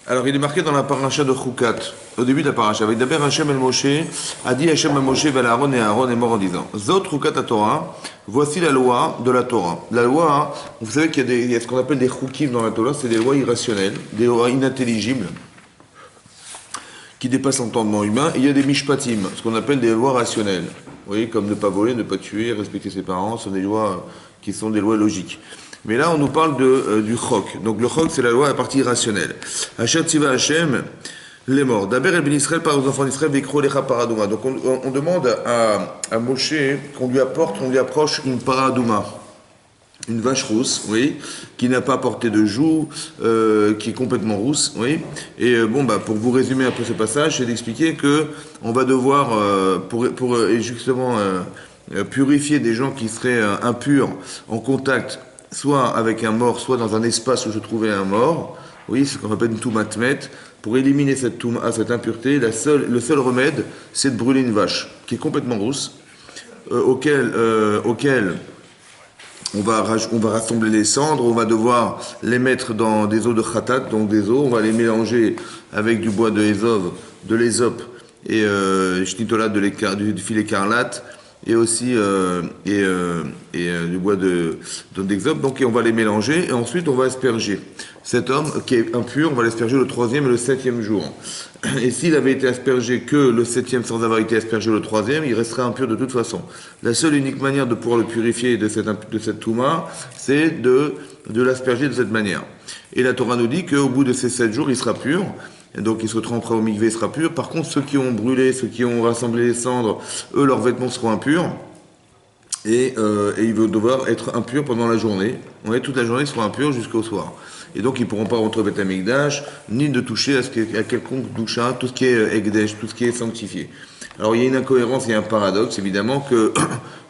Alors, il est marqué dans la paracha de Chukat, au début de la paracha. Avec d'abord Hachem el Moshe, a dit Hachem el Moshe vers Aaron et Aaron est mort en disant Zot Chukat à Torah, voici la loi de la Torah. La loi, vous savez qu'il y a ce qu'on appelle des chukim dans la Torah, c'est des lois irrationnelles, des lois inintelligibles, qui dépassent l'entendement humain. Et il y a des mishpatim, ce qu'on appelle des lois rationnelles. Vous voyez, comme ne pas voler, ne pas tuer, respecter ses parents, ce sont des lois qui sont des lois logiques. Mais là, on nous parle du chok. Donc le chok, c'est la loi à partie rationnelle. Hachem Tziva Hachem, les morts. D'abord, Ben Israël parle aux enfants d'Israël, Vekro Lecha Paradouma. Donc on demande à Moshe qu'on lui approche une paradouma. Une vache rousse, oui, qui n'a pas porté de joug, qui est complètement rousse, oui. Et pour vous résumer un peu ce passage, c'est d'expliquer que on va devoir, justement purifier des gens qui seraient impurs en contact, soit avec un mort, soit dans un espace où se trouvait un mort, oui, ce qu'on appelle une toumatmet. Pour éliminer cette impureté, le seul remède, c'est de brûler une vache qui est complètement rousse, auquel on va rassembler les cendres, on va devoir les mettre dans des eaux de khatat, donc des eaux, on va les mélanger avec du bois de l'ésope et shnitola du fil écarlate, et aussi du bois d'exope, donc et on va les mélanger et ensuite on va asperger. Cet homme qui est impur, on va l'asperger le 3e et le 7e jour. Et s'il avait été aspergé que le 7e sans avoir été aspergé le 3e, il resterait impur de toute façon. La seule unique manière de pouvoir le purifier de cette touma, c'est de l'asperger de cette manière. Et la Torah nous dit qu'au bout de ces 7 jours, il sera pur. Et donc il se trempera au mikvé, il sera pur. Par contre, ceux qui ont brûlé, ceux qui ont rassemblé les cendres, eux, leurs vêtements seront impurs. Et ils vont devoir être impurs pendant la journée. Toute la journée, ils seront impurs jusqu'au soir. Et donc, ils ne pourront pas rentrer au Beth Amikdash, ni de toucher à quelconque doucha, tout ce qui est Ekdesh, tout ce qui est sanctifié. Alors, il y a une incohérence, il y a un paradoxe, évidemment,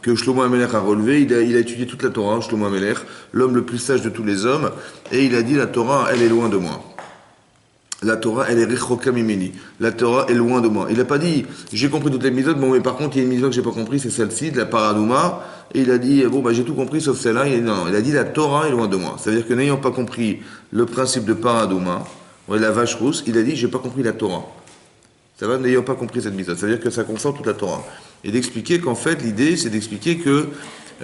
que Shlomo HaMelech a relevé. Il a étudié toute la Torah, Shlomo HaMelech, l'homme le plus sage de tous les hommes, et il a dit, la Torah, elle est loin de moi. La Torah, elle est rechoka mimeni. La Torah est loin de moi. Il n'a pas dit, j'ai compris toutes les mitzvot, mais par contre, il y a une mitzvot que j'ai pas compris, c'est celle-ci, de la paradouma. Et il a dit, j'ai tout compris sauf celle-là. Il a dit, la Torah est loin de moi. C'est-à-dire que n'ayant pas compris le principe de paradouma, la vache rousse, il a dit, j'ai pas compris la Torah. Ça va, n'ayant pas compris cette mitzvot. C'est-à-dire que ça concerne toute la Torah. Et d'expliquer qu'en fait, l'idée, c'est d'expliquer que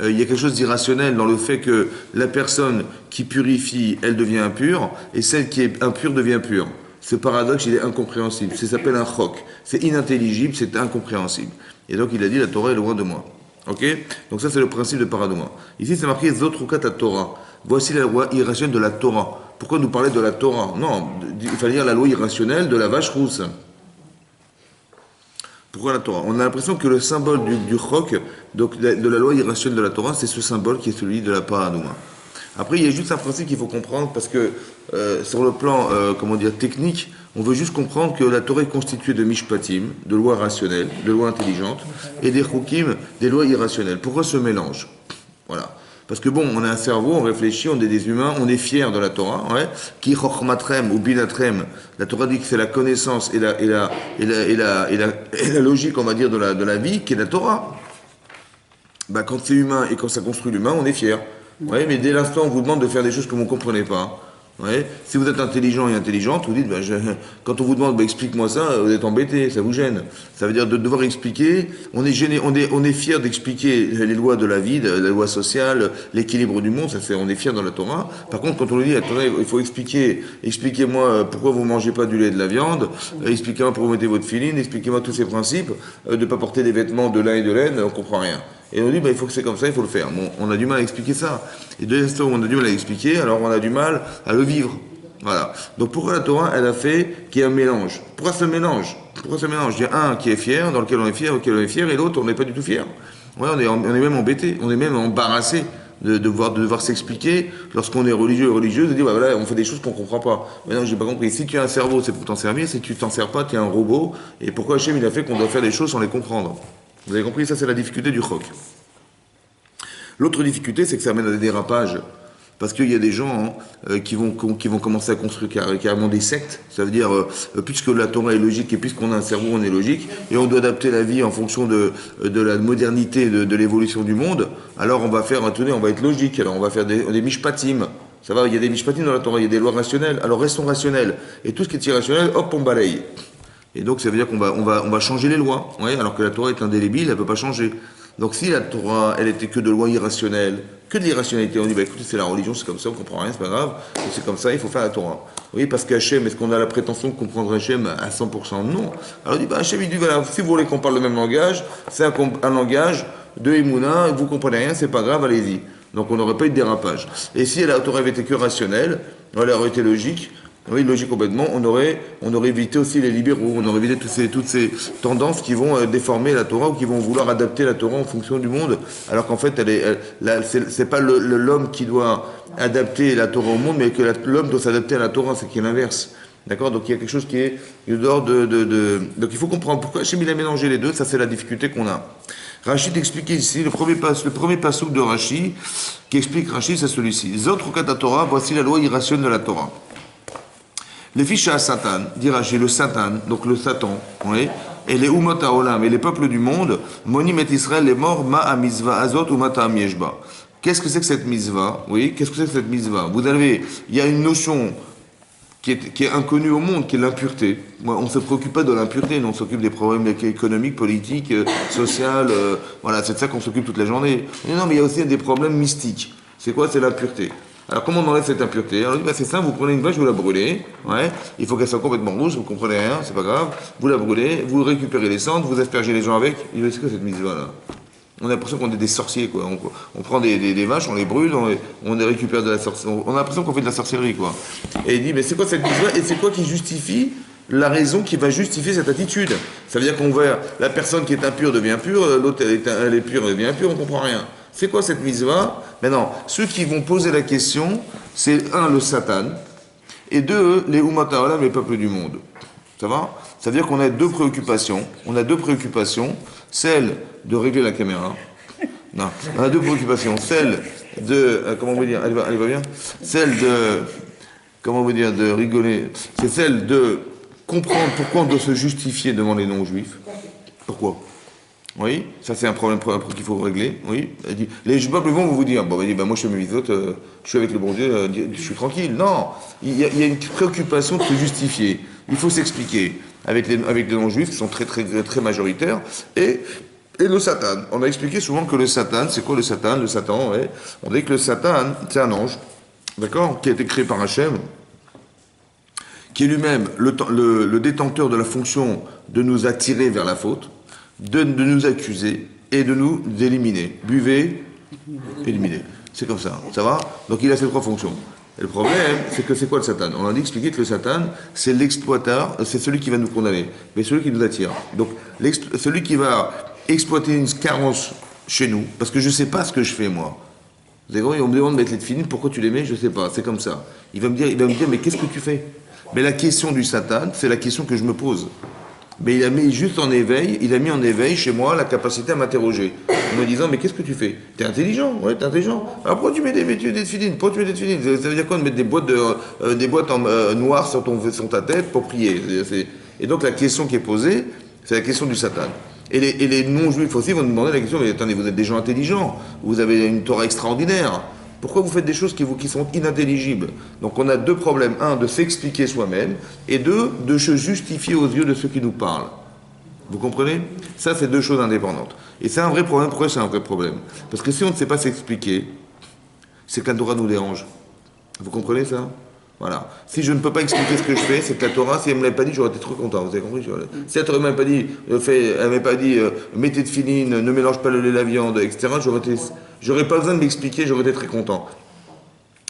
il y a quelque chose d'irrationnel dans le fait que la personne qui purifie, elle devient impure, et celle qui est impure devient pure. Ce paradoxe, il est incompréhensible. Ça s'appelle un chok. C'est inintelligible, c'est incompréhensible. Et donc, il a dit, la Torah est loin de moi. Ok? Donc ça, c'est le principe de paradouma. Ici, c'est marqué, Zot Chukat à Torah. Voici la loi irrationnelle de la Torah. Pourquoi nous parler de la Torah? Non, il fallait dire la loi irrationnelle de la vache rousse. Pourquoi la Torah? On a l'impression que le symbole du chok, donc de la loi irrationnelle de la Torah, c'est ce symbole qui est celui de la paradouma. Après, il y a juste un principe qu'il faut comprendre, parce que sur le plan technique, on veut juste comprendre que la Torah est constituée de mishpatim, de lois rationnelles, de lois intelligentes, et des chukim, des lois irrationnelles. Pourquoi ce mélange? Voilà. Parce que on a un cerveau, on réfléchit, on est des humains, on est fiers de la Torah, qui chochmatrem ou binatrem. La Torah dit que c'est la connaissance et la logique, on va dire, de la vie, qui est la Torah. Quand c'est humain et quand ça construit l'humain, on est fiers. Ouais, mais dès l'instant où on vous demande de faire des choses que vous ne comprenez pas, si vous êtes intelligent et intelligente, vous dites, quand on vous demande, explique-moi ça, vous êtes embêté, ça vous gêne. Ça veut dire de devoir expliquer, on est gêné, on est fier d'expliquer les lois de la vie, la loi sociale, l'équilibre du monde, on est fier dans la Torah. Par contre, quand on nous dit, attendez, il faut expliquez-moi pourquoi vous ne mangez pas du lait et de la viande, expliquez-moi pourquoi vous mettez votre filine, expliquez-moi tous ces principes, de ne pas porter des vêtements de lin et de laine, on ne comprend rien. Et on dit, il faut que c'est comme ça, il faut le faire. On a du mal à expliquer ça. Et dès l'instant où on a du mal à expliquer, alors on a du mal à le vivre. Voilà. Donc pourquoi la Torah, elle a fait qu'il y a un mélange? Pourquoi ce mélange? Il y a un qui est fier, dans lequel on est fier, et l'autre, on n'est pas du tout fier. On est même embêté, on est même embarrassé de devoir s'expliquer lorsqu'on est religieux et religieuse, de dire, on fait des choses qu'on ne comprend pas. Mais non, j'ai pas compris. Si tu as un cerveau, c'est pour t'en servir. Si tu t'en sers pas, tu es un robot. Et pourquoi Hachem, il a fait qu'on doit faire des choses sans les comprendre? Vous avez compris, ça c'est la difficulté du chok. L'autre difficulté, c'est que ça amène à des dérapages. Parce qu'il y a des gens qui vont commencer à construire carrément des sectes. Ça veut dire, puisque la Torah est logique et puisqu'on a un cerveau, on est logique, et on doit adapter la vie en fonction de la modernité, de l'évolution du monde, alors on va être logique. Alors on va faire des mishpatim. Ça va, il y a des mishpatim dans la Torah, il y a des lois rationnelles. Alors restons rationnels. Et tout ce qui est irrationnel, hop, on balaye. Et donc ça veut dire qu'on va changer les lois. Ouais, alors que la Torah est indélébile, elle ne peut pas changer. Donc si la Torah, elle était que de lois irrationnelles, que de l'irrationalité, on dit, bah écoutez, c'est la religion, c'est comme ça, on comprend rien, c'est pas grave, c'est comme ça, il faut faire la Torah. Oui, parce qu'Hachem, est-ce qu'on a la prétention de comprendre Hachem à 100%? Non. Alors on dit, bah Hachem, il dit, voilà, si vous voulez qu'on parle le même langage, c'est un langage de Emouna, vous comprenez rien, c'est pas grave, allez-y. Donc on n'aurait pas eu de dérapage. Et si la Torah avait été que rationnelle, elle aurait été logique. Oui, logique complètement, on aurait évité aussi les libéraux, on aurait évité toutes ces tendances qui vont déformer la Torah ou qui vont vouloir adapter la Torah en fonction du monde, alors qu'en fait, c'est pas l'homme qui doit adapter la Torah au monde, mais que l'homme doit s'adapter à la Torah, c'est qui est l'inverse. D'accord? Donc il y a quelque chose qui est dehors Donc il faut comprendre pourquoi Hachem il a mélangé les deux, ça c'est la difficulté qu'on a. Rachid expliquait ici, le premier passouk de Rachid, qui explique Rachid, c'est celui-ci. Zot Rukat Torah, voici la loi irrationnelle de la Torah. Les fiches à Satan, dit Rachid, le Satan, donc le Satan, oui, et les Umot Haolam, et les peuples du monde, Monim et Israël, les morts, Ma Mizva Azot ou Mata Yeshba. Qu'est-ce que c'est que cette Mizva? Oui, qu'est-ce que c'est que cette Mizva? Il y a une notion qui est inconnue au monde, qui est l'impureté. On ne se préoccupe pas de l'impureté, nous on s'occupe des problèmes économiques, politiques, sociaux, voilà, c'est de ça qu'on s'occupe toute la journée. Mais non, mais il y a aussi des problèmes mystiques. C'est quoi? C'est l'impureté. Alors comment on enlève cette impureté? Alors c'est simple, vous prenez une vache, vous la brûlez, ouais, il faut qu'elle soit complètement rouge, vous comprenez rien, c'est pas grave, vous la brûlez, vous récupérez les cendres, vous aspergez les gens avec, il dit c'est quoi cette mitzvah là? On a l'impression qu'on est des sorciers quoi, on prend des vaches, on les brûle, on les récupère de la sorcellerie, on a l'impression qu'on fait de la sorcellerie quoi. Et il dit mais c'est quoi cette mitzvah et c'est quoi qui justifie la raison qui va justifier cette attitude? Ça veut dire la personne qui est impure devient pure, l'autre elle est pure, elle devient impure, on comprend rien. C'est quoi cette mitzvah? Maintenant, ceux qui vont poser la question, c'est un, le Satan, et deux, les Umot Haolam, les peuples du monde. Ça va? Ça veut dire qu'on a deux préoccupations. On a deux préoccupations. Celle de régler la caméra. Non, on a deux préoccupations. Celle de... comment vous dire? Elle va bien? Celle de... Comment vous dire? De rigoler. C'est celle de comprendre pourquoi on doit se justifier devant les non-juifs. Pourquoi? Oui, ça c'est un problème qu'il faut régler. Oui, les peuples vont vous dire, bon, moi je fais mes mitzvot, je suis avec le bon Dieu, je suis tranquille. Non, il y a une préoccupation de se justifier. Il faut s'expliquer avec les non-juifs qui sont très très très majoritaires et le Satan. On a expliqué souvent que le Satan, c'est quoi le Satan? Le Satan, ouais. On dit que le Satan, c'est un ange, d'accord, qui a été créé par Hachem, qui est lui-même le détenteur de la fonction de nous attirer vers la faute, de nous accuser et de nous éliminer. Buvez, éliminer. C'est comme ça, ça va? Donc il a ces trois fonctions. Et le problème, c'est que c'est quoi le Satan? On a dit expliqué que le Satan, c'est l'exploiteur, c'est celui qui va nous condamner, mais celui qui nous attire. Donc celui qui va exploiter une carence chez nous, parce que je ne sais pas ce que je fais moi. Vous avez compris? On me demande de mettre les tefilines, pourquoi tu les mets? Je ne sais pas, c'est comme ça. Il va me dire, mais qu'est-ce que tu fais? Mais la question du Satan, c'est la question que je me pose. Mais il a mis juste en éveil, il a mis en éveil chez moi la capacité à m'interroger. En me disant, mais qu'est-ce que tu fais? T'es intelligent, ouais, t'es intelligent. Alors pourquoi tu mets des tefilines? Pourquoi tu mets des tefilines? Ça veut dire quoi de mettre des boîtes noires sur ta tête pour prier? Et donc la question qui est posée, c'est la question du Satan. Et les non-juifs aussi vont nous demander la question, mais attendez, vous êtes des gens intelligents, vous avez une Torah extraordinaire. Pourquoi vous faites des choses qui sont inintelligibles? Donc on a deux problèmes. Un, de s'expliquer soi-même, et deux, de se justifier aux yeux de ceux qui nous parlent. Vous comprenez? Ça, c'est deux choses indépendantes. Et c'est un vrai problème. Pourquoi c'est un vrai problème? Parce que si on ne sait pas s'expliquer, c'est que la Torah nous dérange. Vous comprenez ça? Voilà. Si je ne peux pas expliquer ce que je fais, c'est que la Torah, si elle ne me l'avait pas dit, j'aurais été trop content. Vous avez compris? Si la Torah ne m'avait pas dit, mettez de filine, ne mélange pas le lait et la viande, etc., j'aurais pas besoin de m'expliquer, j'aurais été très content.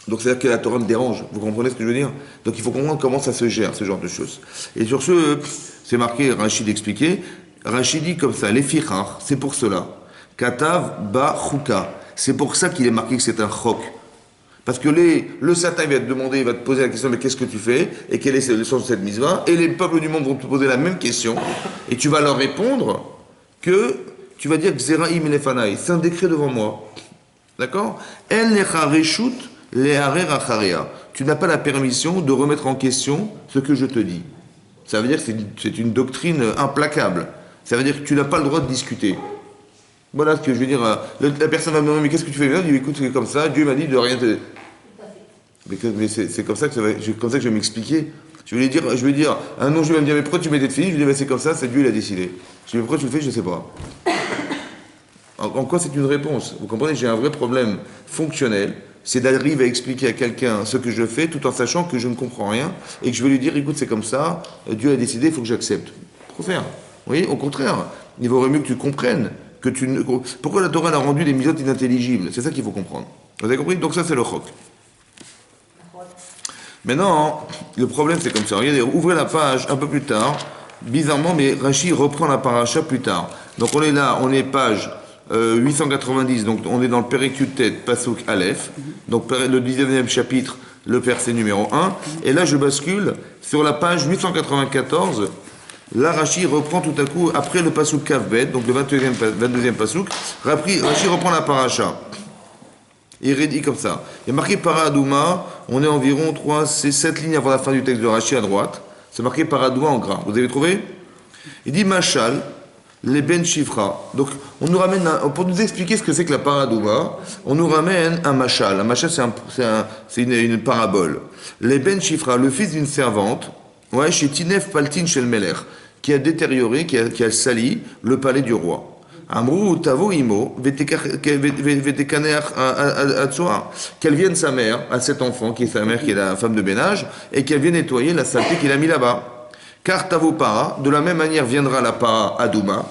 Donc c'est-à-dire que la Torah me dérange. Vous comprenez ce que je veux dire? Donc il faut comprendre comment ça se gère, ce genre de choses. Et sur ce, c'est marqué, Rachid expliqué, Rachid dit comme ça, les fichar, c'est pour cela. Katav ba chuka. C'est pour ça qu'il est marqué que c'est un chok. Parce que le Satan va te demander, il va te poser la question, mais qu'est-ce que tu fais? Et quel est le sens de cette mitzvah? Et les peuples du monde vont te poser la même question. Et tu vas leur répondre que, tu vas dire, Xeraim lefanai, c'est un décret devant moi. D'accord? El lecha reshut leharer acharia. Tu n'as pas la permission de remettre en question ce que je te dis. Ça veut dire que c'est une doctrine implacable. Ça veut dire que tu n'as pas le droit de discuter. Voilà ce que je veux dire. La personne va me demander, mais qu'est-ce que tu fais? Je dis, écoute, c'est comme ça, Dieu m'a dit de rien te... Mais c'est comme ça que comme ça que je vais m'expliquer. Je vais dire, un non-juif va me dire, mais pourquoi tu mets des filles? Je lui dis, c'est comme ça, c'est Dieu, il a décidé. Je lui dis, mais pourquoi tu le fais? Je ne sais pas. En quoi c'est une réponse? Vous comprenez, j'ai un vrai problème fonctionnel, c'est d'arriver à expliquer à quelqu'un ce que je fais tout en sachant que je ne comprends rien et que je vais lui dire, écoute, c'est comme ça, Dieu a décidé, il faut que j'accepte. Pourquoi faire? Vous voyez, au contraire, il vaudrait mieux que tu comprennes. Pourquoi la Torah a rendu les mitzvot inintelligibles? C'est ça qu'il faut comprendre. Vous avez compris? Donc ça, c'est le chok. Maintenant, le problème, c'est comme ça. Regardez, ouvrez la page un peu plus tard. Bizarrement, mais Rashi reprend la paracha plus tard. Donc on est là, on est page 890, donc on est dans le Perekutet, Pasuk Aleph, donc le 19e chapitre, le verset numéro 1. Et là, je bascule sur la page 894. Là, Rashi reprend tout à coup, après le Pasuk Kavbet, donc le 22e Pasuk, Rashi reprend la paracha. Il dit comme ça. Il y a marqué Paradouma, on est environ 7 lignes avant la fin du texte de Rashi à droite. C'est marqué Paradouma en gras. Vous avez trouvé? Il dit Machal, les Ben Shifra. Donc, on nous ramène, pour nous expliquer ce que c'est que la Paradouma, on nous ramène un Machal. Un Machal, c'est une parabole. Les Ben Shifra, le fils d'une servante, ouais, chez Tinef Paltin chez le Meler, qui a détérioré, qui a sali le palais du roi. Amrou tavo imo qu'elle vienne sa mère à cet enfant qui est sa mère qui est la femme de ménage et qu'elle vienne nettoyer la saleté qu'il a mis là-bas. Car tavo para, de la même manière viendra la para adouma,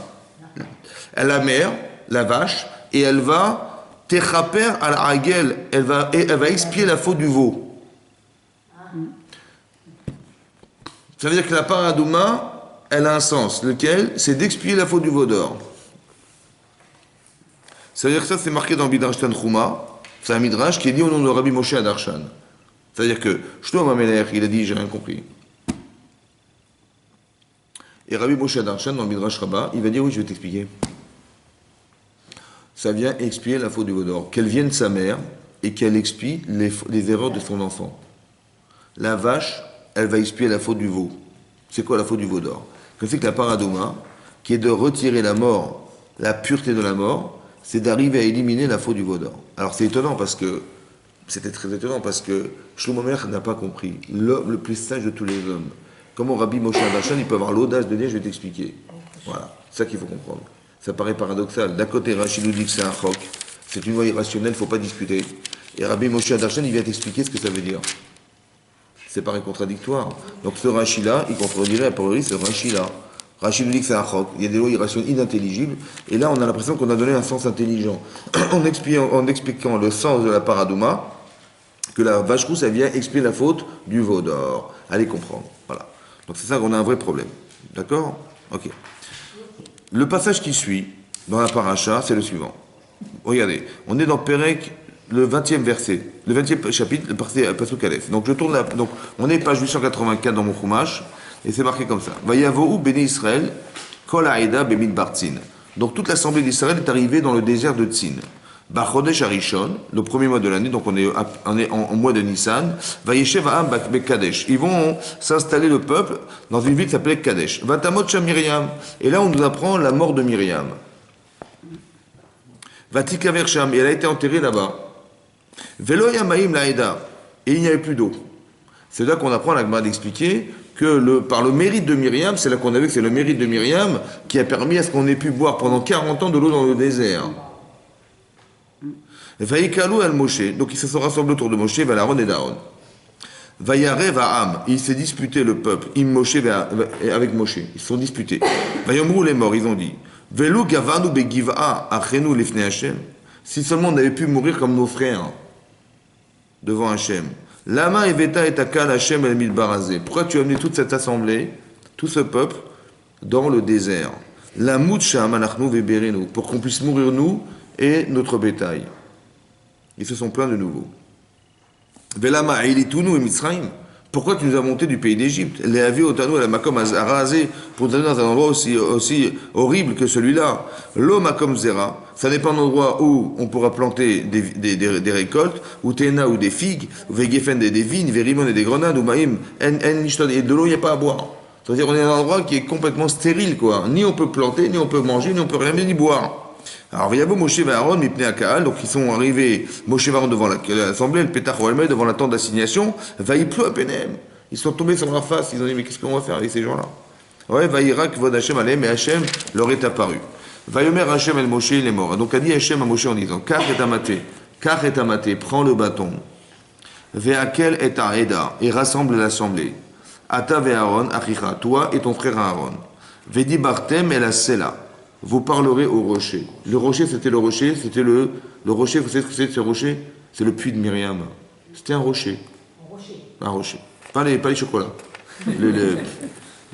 la mère, la vache, et elle va techaper al agel, elle va expier la faute du veau. Ça veut dire que la para adouma, elle a un sens, lequel c'est d'expier la faute du veau d'or. Ça veut dire que ça, c'est marqué dans Midrash Tanchuma. C'est un Midrash qui est dit au nom de Rabbi Moshe Adarshan. C'est-à-dire que Shlomo Amelech, il a dit, j'ai rien compris. Et Rabbi Moshe Adarshan, dans le Midrash Rabbah, il va dire, oui, je vais t'expliquer. Ça vient expier la faute du veau d'or. Qu'elle vienne sa mère et qu'elle expie les erreurs de son enfant. La vache, elle va expier la faute du veau. C'est quoi la faute du veau d'or? C'est que la paradoma, qui est de retirer la mort, la pureté de la mort, c'est d'arriver à éliminer la faute du veau d'or. Alors c'est étonnant parce que, c'était très étonnant parce que Shlomo Melech n'a pas compris. L'homme le plus sage de tous les hommes. Comment Rabbi Moshe Adarshan, il peut avoir l'audace de dire, je vais t'expliquer. Voilà, c'est ça qu'il faut comprendre. Ça paraît paradoxal. D'un côté, Rachid nous dit que c'est un chok, c'est une loi irrationnelle, il ne faut pas discuter. Et Rabbi Moshe Adarshan, il vient t'expliquer ce que ça veut dire. C'est paraît contradictoire. Donc ce Rashi-là, il contredirait a priori ce Rashi-là. Rachid nous dit que c'est un chok, il y a des lois irrationnelles inintelligibles, et là on a l'impression qu'on a donné un sens intelligent. en expliquant le sens de la paradouma, que la vache rousse, elle vient expliquer la faute du veau d'or. Allez comprendre. Voilà. Donc c'est ça qu'on a un vrai problème. D'accord? Ok. Le passage qui suit, dans la paracha, c'est le suivant. Regardez, on est dans Pérec, le 20e verset, le 20e chapitre, le Pasuk Aleph. Donc je tourne là, donc on est page 884 dans mon Chumash, et c'est marqué comme ça. Vayavohu béni Israël, kol haïda bemid bartzin. Donc toute l'assemblée d'Israël est arrivée dans le désert de Tzin. Bachodesh Arishon, le premier mois de l'année, donc on est en mois de Nissan. Vayeshev ha'am Kadesh. Ils vont s'installer le peuple dans une ville qui s'appelait Kadesh. Vatamot sham Myriam. Et là on nous apprend la mort de Myriam. Vatikaver sham. Et elle a été enterrée là-bas. Velo yamaim laïda. Et il n'y avait plus d'eau. C'est là qu'on apprend à la Gemara d'expliquer que par le mérite de Myriam, c'est là qu'on a vu que c'est le mérite de Myriam qui a permis à ce qu'on ait pu boire pendant 40 ans de l'eau dans le désert. Vaïkalou al Moshe, donc ils se sont rassemblés autour de Moshe, Valaron et Daron. Vayarev Ha'am, il s'est disputé le peuple, Moshe avec Moshe, ils se sont disputés. Vayomrou les morts, ils ont dit, Velu gavanu begiva achenu lifnei Hashem. Si seulement on avait pu mourir comme nos frères devant Hashem. Lama eveta et akal Hashem el midbarazé. Pourquoi tu as amené toute cette assemblée, tout ce peuple, dans le désert? La mutsham anachnu veberenu, pour qu'on puisse mourir nous et notre bétail. Ils se sont plaints de nouveau. Velama eilitunu et Mitzrayim. Pourquoi tu nous as monté du pays d'Égypte? Les avis otanu et la makom a rasé pour nous donner dans un endroit aussi horrible que celui-là. L'eau makom zera, ça n'est pas un endroit où on pourra planter des récoltes, ou tena ou des figues, ou vegefen des vignes, verimon et des grenades, ou maïm, et de l'eau, il n'y a pas à boire. C'est-à-dire on est dans un endroit qui est complètement stérile, quoi. Ni on peut planter, ni on peut manger, ni on peut rien, ni boire. Alors, Vayavo Moshe et Aaron, Mipnei Akaal, donc ils sont arrivés, Moshe et Aaron devant l'assemblée, le Pétach Oelmel devant la tente d'assignation, Vaïplou à Penem. Ils sont tombés sur leur face, ils ont dit, mais qu'est-ce qu'on va faire avec ces gens-là? Ouais, Vaïrak Vod Hashem Alem, et Hashem leur est apparu. Vayomer Hashem El Moshe, il est mort. Donc a dit Hashem à Moshe en disant, Kach et amaté, prends le bâton. Ve'akel et Aeda, et rassemble l'assemblée. Ata ve'Aaron, Achicha, toi et ton frère Aaron. Vedi Bartem et la Sela, vous parlerez au rocher. Le rocher, c'était le rocher, le rocher, vous savez ce que c'est ce rocher? C'est le puits de Myriam. C'était un rocher. Un rocher. Pas les chocolats.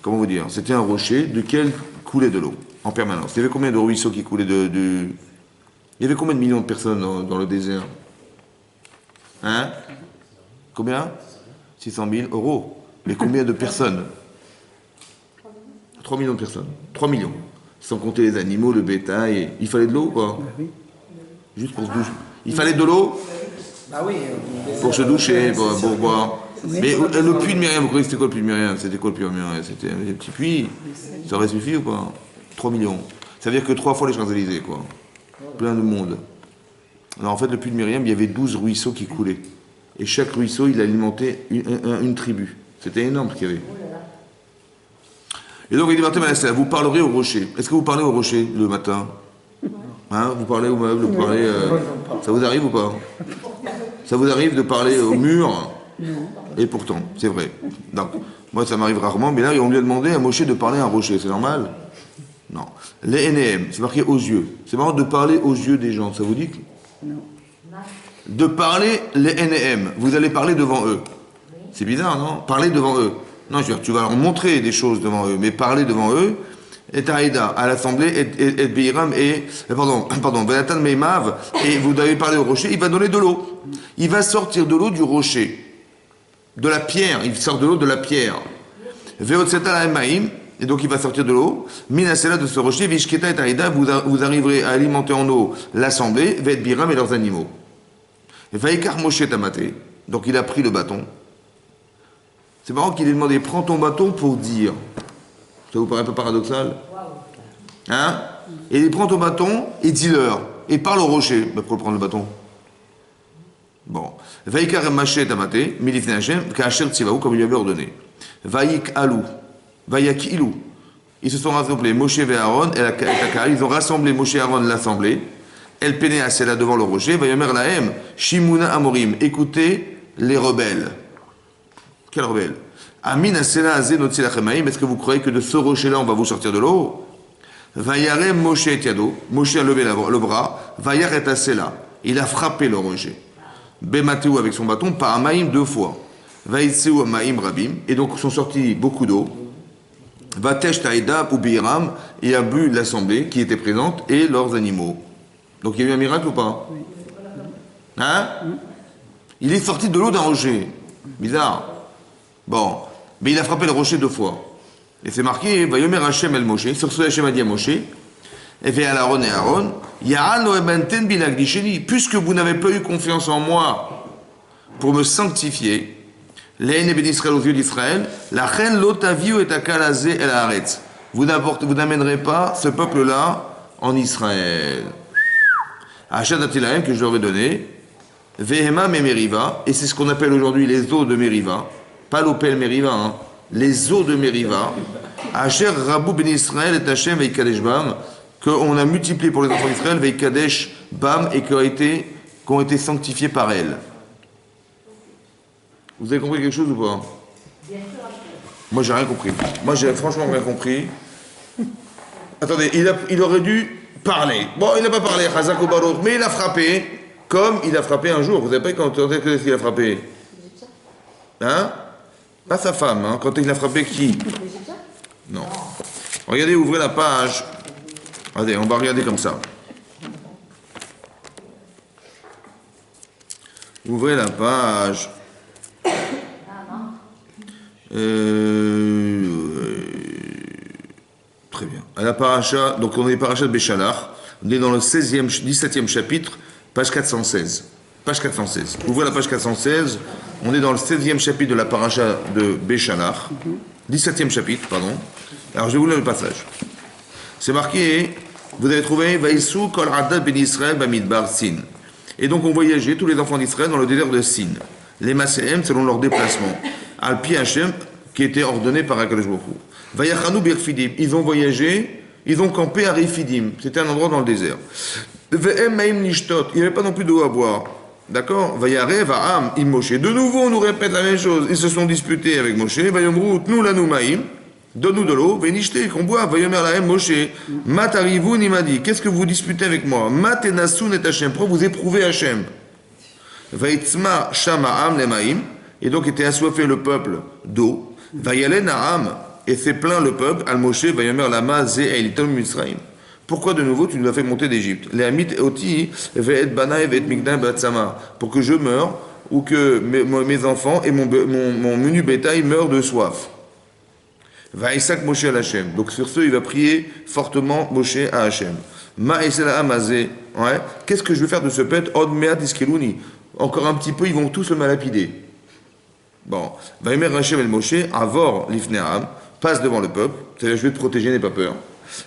Comment vous dire? C'était un rocher duquel coulait de l'eau, en permanence. Il y avait combien de ruisseaux qui coulaient Il y avait combien de millions de personnes dans le désert? Hein? Combien? 600 000 euros. Mais combien de personnes? 3 millions de personnes. 3 millions. Sans compter les animaux, le bétail. Il fallait de l'eau ou pas? Juste pour se doucher. Il fallait de l'eau? Bah oui. Pour se doucher, pour boire. Mais le puits de Myriam, vous croyez que c'était quoi le puits de Myriam? C'était quoi le puits de Myriam? C'était un petit puits. Ça aurait suffi ou pas? 3 millions. Ça veut dire que 3 fois les Champs-Élysées, quoi. Plein de monde. Alors en fait, le puits de Myriam, il y avait 12 ruisseaux qui coulaient. Et chaque ruisseau, il alimentait une tribu. C'était énorme ce qu'il y avait. Et donc, il dit, vous parlerez au rocher. Est-ce que vous parlez au rocher le matin? Hein? Vous parlez au meuble, vous parlez... Ça vous arrive ou pas? Ça vous arrive de parler au mur? Et pourtant, c'est vrai. Donc, moi, ça m'arrive rarement, mais là, on lui a demandé à Moshe de parler à un rocher. C'est normal? Non. Les NM, c'est marqué aux yeux. C'est marrant de parler aux yeux des gens. Ça vous dit? Non. De parler les NM. Vous allez parler devant eux. C'est bizarre, non? Parler devant eux. Non, je veux dire, tu vas leur montrer des choses devant eux, mais parler devant eux, et Aïda, à l'assemblée, et Biram, pardon, Benatan Meimav, et vous devez parler au rocher, il va donner de l'eau. Il va sortir de l'eau du rocher. De la pierre, il sort de l'eau de la pierre. Veotseta Maïm, et donc il va sortir de l'eau. Minasela de ce rocher, Vishketa et Aïda, vous arriverez à alimenter en eau l'assemblée, Vet Biram et leurs animaux. Vaikar Moshe Tamate, donc il a pris le bâton. C'est marrant qu'il ait demandé, prends ton bâton pour dire. Ça vous paraît un peu paradoxal? Hein? Et il prend ton bâton et dis-leur. Et parle au rocher. Ben, pourquoi prendre le bâton? Bon. Vaikar Moshe Tamate, Milifne Hashem, Ka'asher Tzivaou, comme il lui avait ordonné. Vaïk Alou, Vayak Ilou. Ils se sont rassemblés, Moshe et Aaron, et Takal, ils ont rassemblé Moshe et Aaron l'assemblée. Elle peinait à celle-là devant le rocher. Vayomer Lahem, Shimuna Amorim. Écoutez les rebelles. Quel rebelle? Amin Asela Azenotzi Lachemaim. Est-ce que vous croyez que de ce rocher-là, on va vous sortir de l'eau? Vayarem Moshe et Yado. Moshe a levé le bras. Vayar et Asela. Il a frappé le rocher. Bematéou avec son bâton, par Amaïm 2 fois. Vaïtseu Amaïm Rabim. Et donc sont sortis beaucoup d'eau. Vatesh Taïda ou Biram. Et a bu l'assemblée qui était présente et leurs animaux. Donc il y a eu un miracle ou pas? Hein? Il est sorti de l'eau d'un rocher. Bizarre. Bon. Mais il a frappé le rocher 2 fois. Et c'est marqué, Vayomer Hashem el Moshe. Sur ce, Hashem a dit à Moshe, et fait à Aaron et Aaron, puisque vous n'avez pas eu confiance en moi pour me sanctifier, les ben Israël aux yeux d'Israël, la reine l'otaviu et akalazé el haaretz. Vous n'amènerez pas ce peuple-là en Israël. Hachad Atilahem que je leur ai donné, Vehema Meriva, et c'est ce qu'on appelle aujourd'hui les eaux de Meriva, pas l'Opel Meriva, hein, les eaux de Meriva, Hacher Rabou Ben Israël et Hashem Veikadesh Bam, qu'on a multiplié pour les enfants d'Israël, Veikadesh Bam, et qui ont été sanctifiés par elle. Vous avez compris quelque chose ou pas? Moi j'ai rien compris. Moi j'ai franchement rien compris. Attendez, il aurait dû parler. Bon, il n'a pas parlé, Chazak ou Baruch, mais il a frappé comme il a frappé un jour. Vous n'avez pas entendu qu'est-ce qu'il a frappé? Hein? Pas sa femme, hein? Quand il a frappé qui? Non. Regardez, ouvrez la page. Regardez, on va regarder comme ça. Ouvrez la page. Très bien. À la paracha, donc on est paracha de Béchalach, on est dans le 17e chapitre, page 416. Page 416. Ouvrez la page 416, on est dans le 16e chapitre de la paracha de Béchalach, 17e chapitre, pardon. Alors je vais vous lire le passage. C'est marqué, Vous avez trouvé Vaïsou Kol Adad Ben Israël Bamidbar Sin. Et donc on voyageait tous les enfants d'Israël dans le désert de Sin. Les Maséhem selon leur déplacement. Al-Pi Hachem qui était ordonné par Akadosh Baruch Hu. Vayachanou Birfidim. Ils ont voyagé, ils ont campé à Refidim. C'était un endroit dans le désert. Ve'em Maim Nishtot. Il n'y avait pas non plus d'eau à boire. D'accord? Vayare Va'am Im Moshe. De nouveau on nous répète la même chose. Ils se sont disputés avec Moshe. Vayomrou Tnou Lanu Maim. Donne-nous de l'eau, vénichté, qu'on boive, vayomer la Moshe, matarivun, il m'a dit, qu'est-ce que vous disputez avec moi? Matenasun et Hachem, pourquoi vous éprouvez Hachem? Vaitzma shama'am lemaim, et donc était assoiffé le peuple d'eau, vayalen na'am, et s'est plaint le peuple, al Moshe, vayomer lama ze eilitom misraim. Pourquoi de nouveau tu nous as fait monter d'Égypte? Les amit oti, ve'et banaï, ve'et migdam, batsama, pour que je meure, ou que mes enfants et mon menu bétail meurent de soif. Va Isaac Moshe à Hachem. Donc sur ce, il va prier fortement Moshe à Hachem. Ma Esela Amazé. Ouais. Qu'est-ce que je vais faire de ce peuple? Od Meat Iskeluni. Encore un petit peu, ils vont tous le malapider. Bon. Va Emer Hachem el Moshe, Avor Lifneam, passe devant le peuple. C'est-à-dire, je vais te protéger, n'aie pas peur.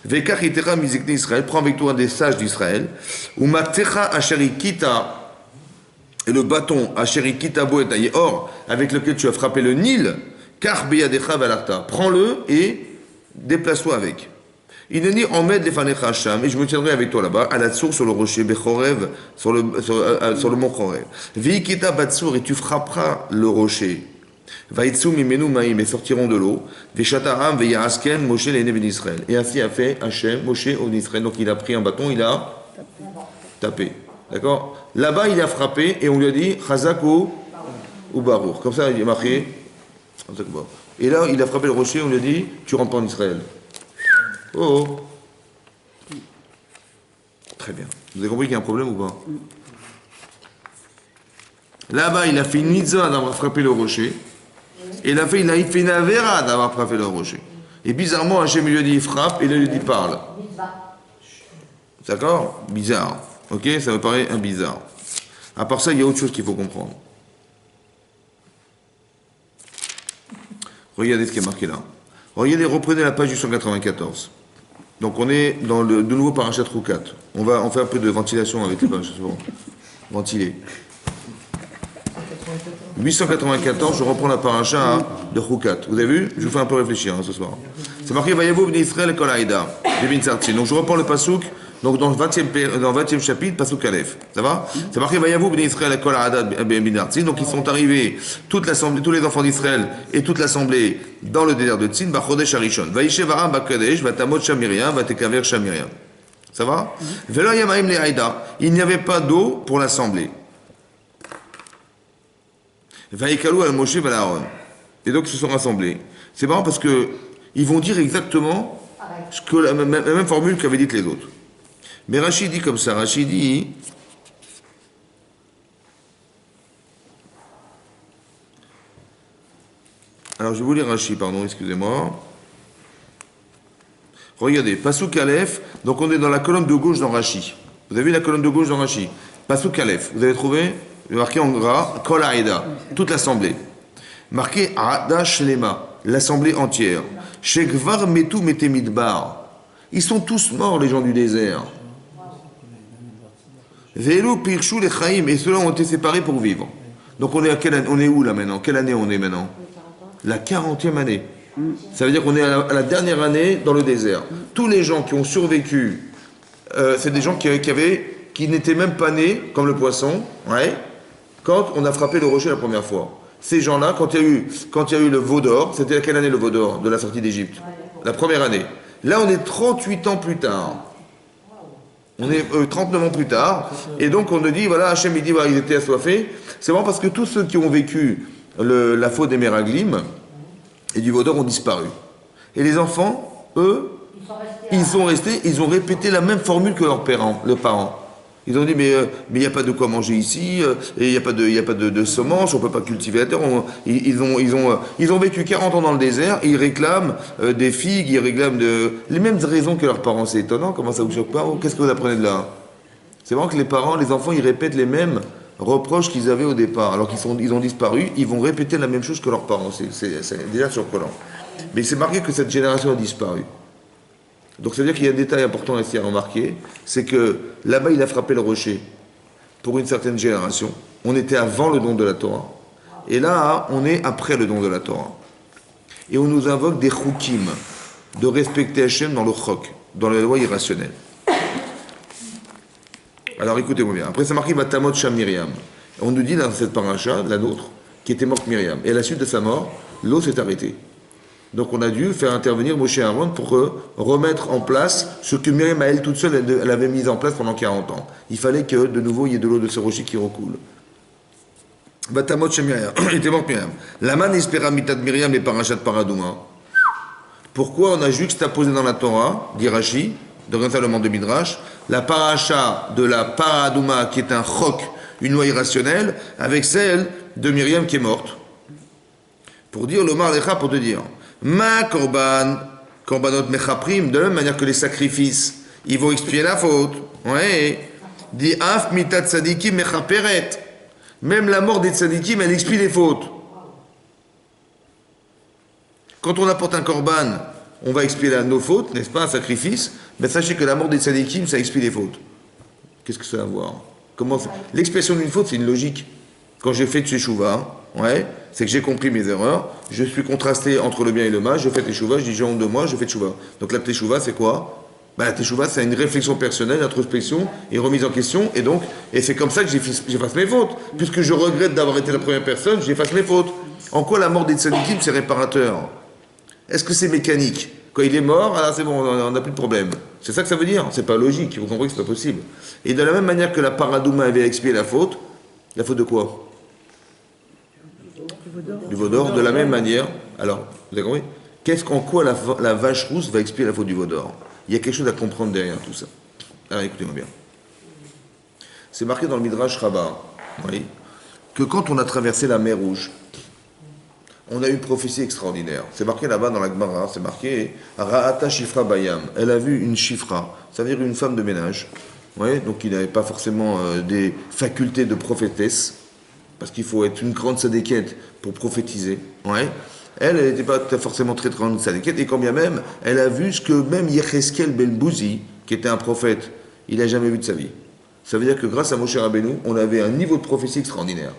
Vekach Itera Mizikne Israël, prends avec toi des sages d'Israël. Ou Matecha Asherikita, et le bâton Asherikita Boet Or, avec lequel tu as frappé le Nil. Car beyadecha valarta, prends-le et déplace-toi avec. Ineni emed lefanecha Hasham, et je me tiendrai avec toi là-bas, à la source sur le rocher, bechorev, sur le mont Chorev. Vikita batsour, et tu frapperas le rocher. Vaitsu mimenu maim, et sortiront de l'eau. Veshataram veyasken Moshe l'ene ben Israël. Et ainsi a fait Hachem, Moshe en Israël. Donc il a pris un bâton, il a tapé. D'accord? Là-bas il a frappé et on lui a dit Chazak ou Baruch. Comme ça il est marqué. Et là, il a frappé le rocher, on lui a dit, tu rentres pas en Israël. Oh. Très bien. Vous avez compris qu'il y a un problème ou pas? Là-bas, il a fait une mitzvah d'avoir frappé le rocher. Et il a fait une avéra d'avoir frappé le rocher. Et bizarrement, Hachem lui a dit, frappe, et là, il lui dit, parle. D'accord? Bizarre. Ok? Ça me paraît un bizarre. À part ça, il y a autre chose qu'il faut comprendre. Regardez ce qui est marqué là. Regardez, reprenez la page du 194. Donc on est dans de nouveau parachat Roukat. On fait un peu de ventilation avec les pages. Bon. Ventiler. 894, je reprends la paracha de Roukat. Vous avez vu? Je vous fais un peu réfléchir ce soir. C'est marqué Vayavo b'nei Israël kol ha'ida. Donc je reprends le pasouk. Donc dans le 20e chapitre, Pasuk Aleph. Ça va? C'est marqué Vayavou b'nei Israël kol ha'adad ben Artsin. Donc ils sont arrivés, toute l'assemblée, tous les enfants d'Israël et toute l'assemblée dans le désert de Tzin, Bachodesh Harishon. Vaïshev Aram Bakadesh, Vatamot Shamiriam, Vatekaver Shamiriam. Ça va? Velo Yamaim le Haïda. Il n'y avait pas d'eau pour l'assemblée. Vaïkalou al Moshe val Aaron. Et donc ils se sont rassemblés. C'est marrant parce que ils vont dire exactement ce que la même formule qu'avaient dites les autres. Mais Rachid dit comme ça, Rachid dit alors je vais vous lire Rachid, pardon, excusez-moi. Regardez, Pasuk Aleph, donc on est dans la colonne de gauche dans Rachid. Vous avez vu la colonne de gauche dans Rachid? Pasuk Aleph, vous avez trouvé? Marqué en gras, Kol Haïda, toute l'assemblée. Marqué Ada Shlema, l'assemblée entière. Shekvar Metu Metemidbar. Ils sont tous morts, les gens du désert. Velo Pirchou les Chaim, et ceux-là ont été séparés pour vivre. Donc on est à quelle année? On est où là maintenant? Quelle année on est maintenant? La 40e année. Ça veut dire qu'on est à la dernière année dans le désert. Tous les gens qui ont survécu, c'est des gens qui n'étaient même pas nés, comme le poisson, ouais, quand on a frappé le rocher la première fois. Ces gens-là, quand il y a eu le veau d'or, c'était à quelle année le veau d'or de la sortie d'Égypte? La première année. Là, on est 38 ans plus tard. On est 39 ans plus tard. Et donc, on nous dit, voilà, Hachem, il dit, voilà, ils étaient assoiffés. C'est vraiment parce que tous ceux qui ont vécu la faute des Méraglim et du veau d'or ont disparu. Et les enfants, eux, ils ont répété la même formule que leurs parents. Ils ont dit, mais il n'y a pas de quoi manger ici, et il n'y a pas de semences, on ne peut pas cultiver la terre. Ils ont vécu 40 ans dans le désert, et ils réclament des figues, ils réclament les mêmes raisons que leurs parents. C'est étonnant, comment ça vous choque pas? Qu'est-ce que vous apprenez de là? C'est vraiment que les enfants, ils répètent les mêmes reproches qu'ils avaient au départ. Alors qu'ils ont disparu, ils vont répéter la même chose que leurs parents. C'est déjà surprenant. Mais c'est marqué que cette génération a disparu. Donc ça veut dire qu'il y a un détail important ici à remarquer, c'est que là-bas il a frappé le rocher pour une certaine génération. On était avant le don de la Torah. Et là, on est après le don de la Torah. Et on nous invoque des choukim, de respecter Hachem dans le chok, dans la loi irrationnelle. Alors écoutez-moi bien. Après, ça marque Vatamot Sham Myriam. On nous dit dans cette paracha, la nôtre, qui était morte Myriam. Et à la suite de sa mort, l'eau s'est arrêtée. Donc on a dû faire intervenir Moshe et Aaron pour remettre en place ce que Myriam, à elle toute seule, elle avait mis en place pendant 40 ans. Il fallait que de nouveau il y ait de l'eau de ce rocher qui recoule. Vatamot Sham Myriam. Il était mort Myriam. Laman ispera mitad Myriam et parachat paradouma. Pourquoi on a juxtaposé dans la Torah, dit Rashi, de Rensalement de Midrash, la paracha de la paradouma qui est un chok, une loi irrationnelle, avec celle de Myriam qui est morte. Pour dire l'Omar Lecha, pour te dire, ma korban, korbanot mechaprim, de la même manière que les sacrifices, ils vont expier la faute. Ouais. Dit af mitat tzadikim mechaperet. Même la mort des tzadikim, elle expie les fautes. Quand on apporte un korban, on va expier nos fautes, n'est-ce pas, un sacrifice. Mais sachez que la mort des tzadikim, ça expie les fautes. Qu'est-ce que ça a à voir? L'expiation d'une faute, c'est une logique. Quand j'ai fait teshuva, ouais, c'est que j'ai compris mes erreurs, je suis contrasté entre le bien et le mal, je fais teshuva, je dis j'ai honte de moi, je fais teshuva. Donc la teshuva, c'est quoi? La teshuva, c'est une réflexion personnelle, introspection et remise en question, et c'est comme ça que j'efface mes fautes. Puisque je regrette d'avoir été la première personne, j'efface mes fautes. En quoi la mort des tzadikim, c'est réparateur? Est-ce que c'est mécanique? Quand il est mort, alors c'est bon, on n'a plus de problème. C'est ça que ça veut dire? C'est pas logique, vous comprenez que c'est pas possible. Et de la même manière que la paradouma avait expié la faute de quoi? Du veau d'or, de la même manière. Alors, vous avez compris? En quoi la vache rousse va expier la faute du veau d'or? Il y a quelque chose à comprendre derrière tout ça. Alors écoutez-moi bien. C'est marqué dans le Midrash Rabbah, oui, que quand on a traversé la mer Rouge, on a eu une prophétie extraordinaire. C'est marqué là-bas dans la Gemara, c'est marqué Ra'ata Shifra Bayam. Elle a vu une Shifra, ça veut dire une femme de ménage. Ouais, donc il n'avait pas forcément des facultés de prophétesse, parce qu'il faut être une grande sadéquette pour prophétiser. Ouais. Elle n'était pas forcément très grande sadéquette, et quand bien même, elle a vu ce que même Yecheskel Ben Bouzi, qui était un prophète, il n'a jamais vu de sa vie. Ça veut dire que grâce à Moshe Rabbeinu, on avait un niveau de prophétie extraordinaire,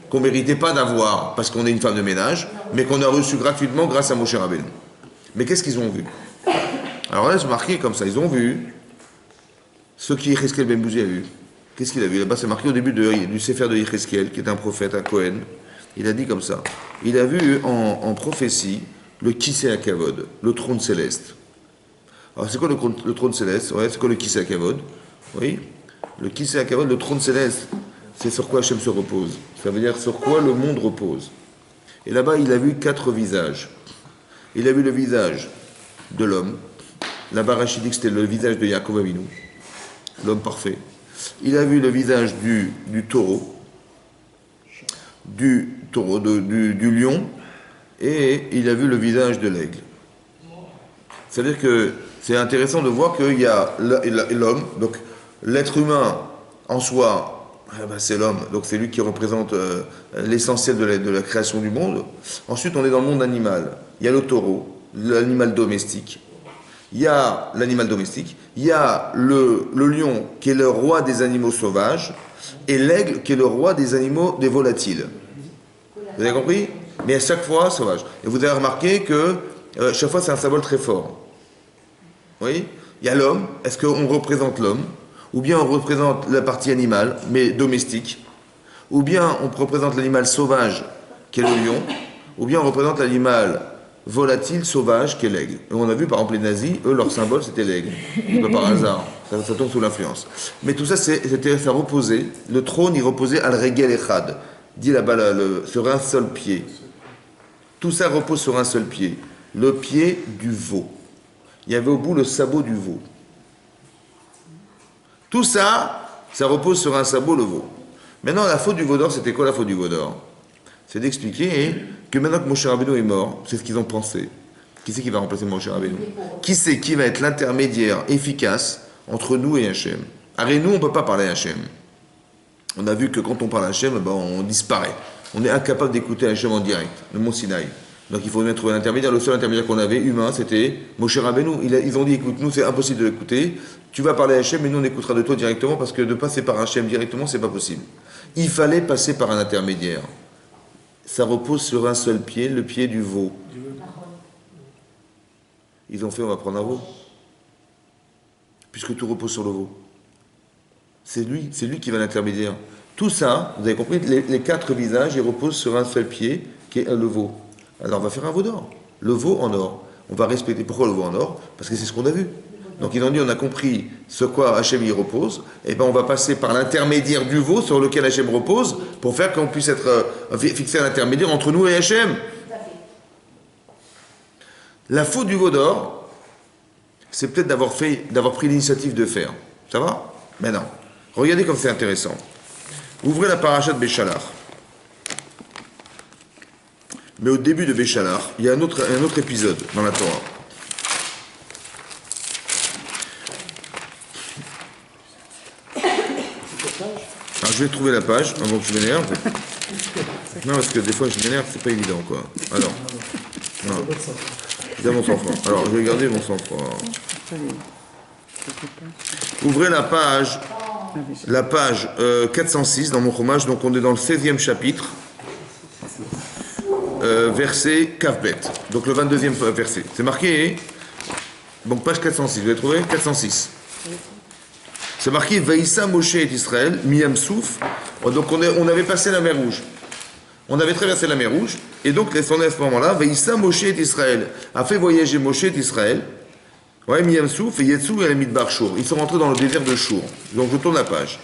qu'on ne méritait pas d'avoir parce qu'on est une femme de ménage, mais qu'on a reçu gratuitement grâce à Moshe Rabbeinu. Mais qu'est-ce qu'ils ont vu? Alors là, c'est marqué comme ça, ils ont vu ce qui Yecheskel Ben Bouzi a vu. Qu'est-ce qu'il a vu? Là-bas, c'est marqué au début du Sefer de Yecheskel, qui est un prophète, un Cohen. Il a dit comme ça. Il a vu en prophétie le Kisei HaKavod, le trône céleste. Alors, c'est quoi le trône céleste? Ouais, c'est quoi le Kisei HaKavod? Oui, le Kisei HaKavod, le trône céleste, c'est sur quoi Hachem se repose. Ça veut dire sur quoi le monde repose. Et là-bas, il a vu 4 visages. Il a vu le visage de l'homme. Là-bas, Rachid dit que c'était le visage de Yaakov Avinu, l'homme parfait. Il a vu le visage du taureau, du lion, et il a vu le visage de l'aigle. C'est-à-dire que c'est intéressant de voir qu'il y a l'homme, donc l'être humain en soi, c'est l'homme, donc c'est lui qui représente l'essentiel de la création du monde. Ensuite, on est dans le monde animal. Il y a le taureau, l'animal domestique. Il y a l'animal domestique, il y a le lion qui est le roi des animaux sauvages, et l'aigle qui est le roi des animaux, des volatiles. Vous avez compris? Mais à chaque fois, sauvage. Et vous avez remarqué que chaque fois, c'est un symbole très fort. Oui? Il y a l'homme, est-ce qu'on représente l'homme? Ou bien on représente la partie animale, mais domestique? Ou bien on représente l'animal sauvage, qui est le lion? Ou bien on représente l'animal volatile, sauvage, qui est l'aigle. Et on a vu par exemple les nazis, eux leur symbole c'était l'aigle. Pas par hasard, ça tombe sous l'influence. Mais tout ça, ça reposait, le trône il reposait al regel echad, dit là-bas sur un seul pied. Tout ça repose sur un seul pied, le pied du veau. Il y avait au bout le sabot du veau. Tout ça, ça repose sur un sabot, le veau. Maintenant, la faute du veau d'or, c'était quoi la faute du veau d'or? C'est d'expliquer que maintenant que Moshe Rabbeinu est mort, c'est ce qu'ils ont pensé. Qui c'est qui va remplacer Moshe Rabbeinu? Qui c'est qui va être l'intermédiaire efficace entre nous et Hachem? Alors nous, on ne peut pas parler à Hachem. On a vu que quand on parle à Hachem, on disparaît. On est incapable d'écouter Hachem en direct, le mont Sinaï. Donc il faut bien trouver un intermédiaire. Le seul intermédiaire qu'on avait, humain, c'était Moshe Rabbeinu. Ils ont dit, écoute, nous c'est impossible de l'écouter. Tu vas parler à Hachem, mais nous on écoutera de toi directement parce que de passer par Hachem directement, c'est pas possible. Il fallait passer par un intermédiaire. Ça repose sur un seul pied, le pied du veau. Ils ont fait, on va prendre un veau. Puisque tout repose sur le veau. C'est lui qui va l'intermédiaire. Tout ça, vous avez compris, les 4 visages, ils reposent sur un seul pied, qui est le veau. Alors on va faire un veau d'or. Le veau en or. On va respecter. Pourquoi le veau en or? Parce que c'est ce qu'on a vu. Donc ils ont dit, on a compris ce quoi Hachem y repose, et bien on va passer par l'intermédiaire du veau sur lequel Hachem repose, pour faire qu'on puisse être fixé un intermédiaire entre nous et Hachem. La faute du veau d'or, c'est peut-être d'avoir pris l'initiative de faire. Ça va? Mais non. Regardez comme c'est intéressant. Ouvrez la paracha de Béchalach. Mais au début de Béchalach, il y a un autre épisode dans la Torah. Alors je vais trouver la page avant que je m'énerve. Non, parce que des fois je m'énerve, c'est pas évident quoi. Alors, non. J'ai mon sang-froid. Alors je vais garder mon sang-froid. Ouvrez la page 406 dans mon chômage, donc on est dans le 16e chapitre, verset Kavbet, donc le 22e verset. C'est marqué, donc page 406, vous l'avez trouvé? 406. C'est marqué Vaïssa Moshe et Israël, Miyam Souf. Donc on avait passé la mer Rouge. On avait traversé la mer Rouge, et donc à ce moment-là, Vaïssa Moshe et Israël a fait voyager Moshe et Israël. Ouais, Miyam Souf et Yetsu et la Midbar Shur. Ils sont rentrés dans le désert de Shur. Donc je tourne la page.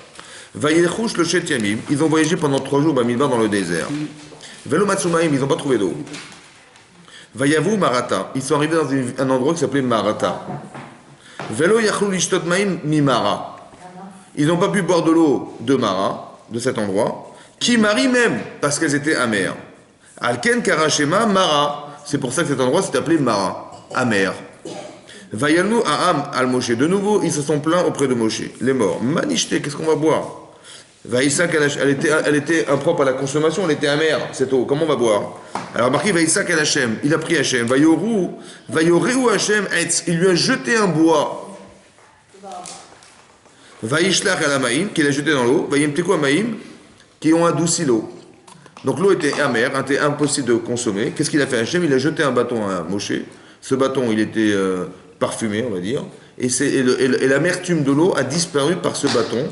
Vayechush le Shet Yamim. Ils ont voyagé pendant 3 jours Midbar dans le désert. Velo Matsumaim, ils n'ont pas trouvé d'eau. Vayavu Marata. Ils sont arrivés dans un endroit qui s'appelait Marata. Velo Yachlu Lishtot Maim Mimara. Ils n'ont pas pu boire de l'eau de Mara, de cet endroit. Qui marie même, parce qu'elles étaient amères. Alken Karashema Mara. C'est pour ça que cet endroit s'est appelé Mara, amer. Vayalnu Aham al Moshe. De nouveau, ils se sont plaints auprès de Moshe. Les morts. Manishte, qu'est-ce qu'on va boire? Vaïsak, elle était impropre à la consommation, elle était amère, cette eau. Comment on va boire? Alors marqué Vaïsak al Hashem. Il a pris Hashem. Vayoreu Hashem etz. Il lui a jeté un bois. Vaïshlach al Amaïm, qu'il a jeté dans l'eau. Vayimteku Amaïm, qui ont adouci l'eau. Donc l'eau était amère, était impossible de consommer. Qu'est-ce qu'il a fait Hashem? Il a jeté un bâton à Moshe. Ce bâton, il était parfumé, on va dire. Et l'amertume de l'eau a disparu par ce bâton.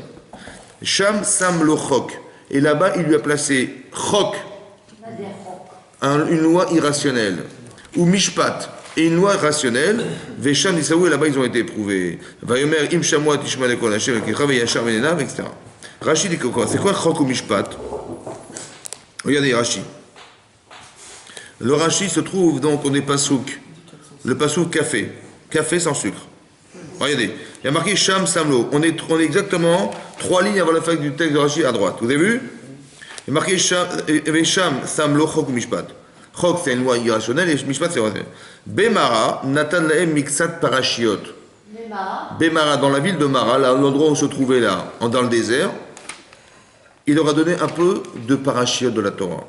Sham Sam lo Chok. Et là-bas, il lui a placé Chok, une loi irrationnelle. Ou Mishpat, et une loi rationnelle. Vesham Isaou, et là-bas, ils ont été éprouvés. Vayomer Im Shamua Tishma Lekol Hashem, Yachar Venenav, etc. Rashi dit quoi? C'est quoi Chok ou Mishpat? Regardez Rashi. Le Rashi se trouve donc, on est pasouk. Le pasouk café. Café sans sucre. Regardez. Il y a marqué Sham Samlo. On est exactement 3 lignes avant la fin du texte de Rashi à droite. Vous avez vu? Il y a marqué Sham Samlo Chok Mishpat. Chok, c'est une loi irrationnelle et Mishpat, c'est rationnel. Bemara, Natan Laem Miksat Parashiot. Bemara, dans la ville de Mara, l'endroit où on se trouvait là, dans le désert, il leur a donné un peu de parashiot de la Torah.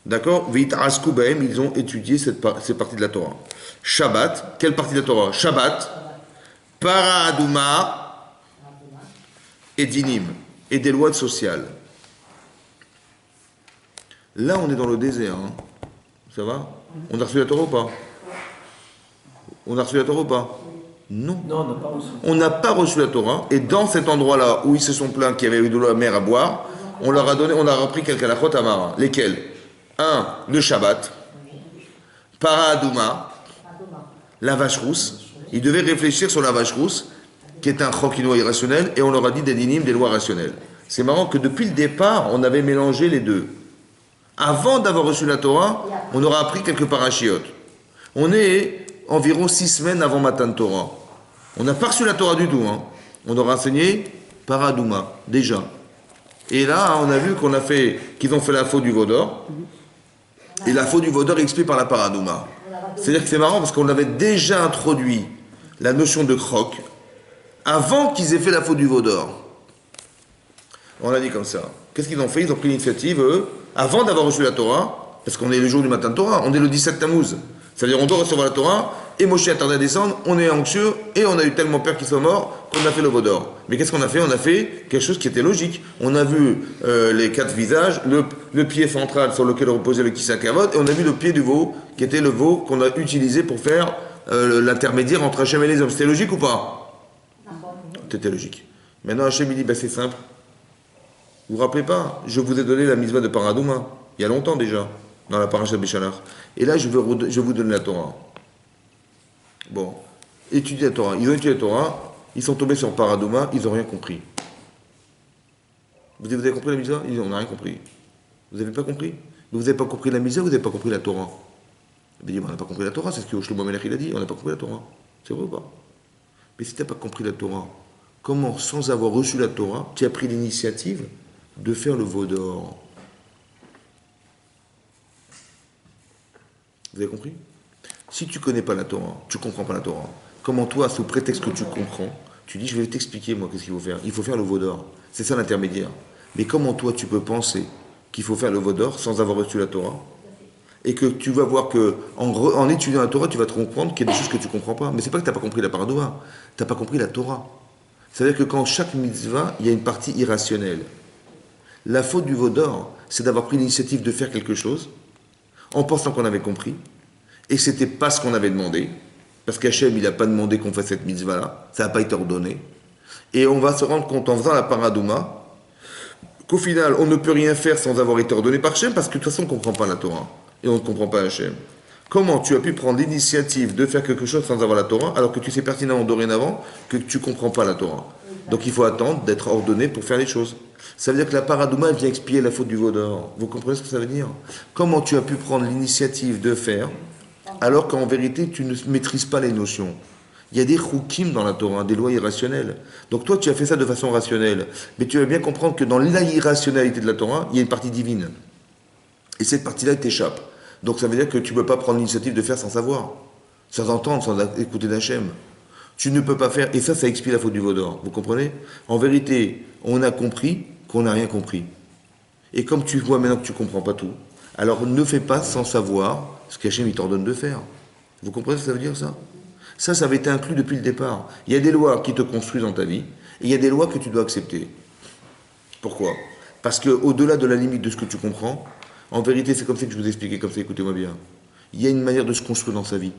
D'accord? Ils ont étudié ces parties de la Torah. Shabbat, quelle partie de la Torah? Shabbat, Para Aduma et Dinim, et des lois sociales. Là, on est dans le désert. Hein. Ça va? On a reçu la Torah ou pas? On a reçu la Torah ou pas? Non. Non, on n'a pas reçu. On n'a pas reçu la Torah, et dans cet endroit-là où ils se sont plaints qu'il y avait eu de l'eau amère à boire, on leur a donné, on a repris quelques halachot amara. Lesquels? 1. Le Shabbat. Para Aduma. La vache rousse. Ils devaient réfléchir sur la vache rousse, qui est un chokino irrationnel, et on leur a dit des dinim, des lois rationnelles. C'est marrant que depuis le départ, on avait mélangé les deux. Avant d'avoir reçu la Torah, on aura appris quelques parachiotes. On est environ 6 semaines avant Matan Torah. On n'a pas reçu la Torah du tout. Hein. On aura enseigné Paradouma, déjà. Et là, on a vu qu'ils ont fait la faute du Vaudor. Et la faute du Vaudor est expliquée par la Paradouma. C'est-à-dire que c'est marrant parce qu'on avait déjà introduit la notion de croc avant qu'ils aient fait la faute du Vaudor. On l'a dit comme ça. Qu'est-ce qu'ils ont fait? Ils ont pris l'initiative, eux, avant d'avoir reçu la Torah, Parce qu'on est le jour du matin de Torah, on est le 17 Tammuz. Ça veut dire on doit recevoir la Torah, et Moshe a tardé à descendre, on est anxieux, et on a eu tellement peur qu'il soit mort qu'on a fait le veau d'or. Mais qu'est-ce qu'on a fait? On a fait quelque chose qui était logique. On a vu les 4 visages, le pied central sur lequel reposait le Kisakavot, et on a vu le pied du veau, qui était le veau qu'on a utilisé pour faire l'intermédiaire entre Hachem et les hommes. C'était logique ou pas? C'était logique. Maintenant Hachem il dit, c'est simple. Vous vous rappelez pas? Je vous ai donné la mitzvah de Paradouma, il y a longtemps déjà, dans la paracha de Béchalach. Et là, je vais vous donner la Torah. Bon, étudiez la Torah. Ils ont étudié la Torah, ils sont tombés sur Paradouma, ils n'ont rien compris. Vous avez compris la mitzvah? Ils n'ont rien compris. Vous n'avez pas compris? Vous n'avez pas compris la mitzvah, vous n'avez pas compris la Torah. Vous dites, on n'a pas compris la Torah, c'est ce que Shlomo Melech il a dit, on n'a pas compris la Torah. C'est vrai ou pas? Mais si tu n'as pas compris la Torah, comment, sans avoir reçu la Torah, tu as pris l'initiative de faire le veau d'or? Vous avez compris? Si tu ne connais pas la Torah, tu ne comprends pas la Torah, comment toi, sous prétexte que tu comprends, tu dis, je vais t'expliquer, moi, qu'est-ce qu'il faut faire? Il faut faire le veau d'or. C'est ça l'intermédiaire. Mais comment toi, tu peux penser qu'il faut faire le veau d'or sans avoir reçu la Torah? Et que tu vas voir que en étudiant la Torah, tu vas te comprendre qu'il y a des choses que tu ne comprends pas. Mais c'est pas que tu n'as pas compris la paradoxa, tu n'as pas compris la Torah. C'est-à-dire que quand chaque mitzvah, il y a une partie irrationnelle. La faute du veau d'or, c'est d'avoir pris l'initiative de faire quelque chose en pensant qu'on avait compris, et que ce n'était pas ce qu'on avait demandé, parce qu'Hachem, il n'a pas demandé qu'on fasse cette mitzvah-là, ça n'a pas été ordonné. Et on va se rendre compte en faisant la paradouma qu'au final, on ne peut rien faire sans avoir été ordonné par Hachem, parce que de toute façon, on ne comprend pas la Torah, et on ne comprend pas Hachem. Comment tu as pu prendre l'initiative de faire quelque chose sans avoir la Torah, alors que tu sais pertinemment dorénavant que tu ne comprends pas la Torah? Donc il faut attendre d'être ordonné pour faire les choses. Ça veut dire que la paradouma vient expier la faute du veau d'or. Vous comprenez ce que ça veut dire? Comment tu as pu prendre l'initiative de faire, alors qu'en vérité, tu ne maîtrises pas les notions? Il y a des choukim dans la Torah, des lois irrationnelles. Donc toi, tu as fait ça de façon rationnelle. Mais tu vas bien comprendre que dans l'irrationalité de la Torah, il y a une partie divine. Et cette partie-là, t'échappe. Donc ça veut dire que tu ne peux pas prendre l'initiative de faire sans savoir, sans entendre, sans écouter d'Hachem. Tu ne peux pas faire, et ça explie la faute du veau d'or. Vous comprenez? En vérité, on a compris qu'on n'a rien compris. Et comme tu vois maintenant que tu ne comprends pas tout, alors ne fais pas sans savoir ce qu'Hachem il t'ordonne de faire. Vous comprenez ce que ça veut dire ça? Ça avait été inclus depuis le départ. Il y a des lois qui te construisent dans ta vie, et il y a des lois que tu dois accepter. Pourquoi? Parce qu'au-delà de la limite de ce que tu comprends, en vérité, c'est comme ça que je vous ai expliqué, comme ça, écoutez-moi bien. Il y a une manière de se construire dans sa vie,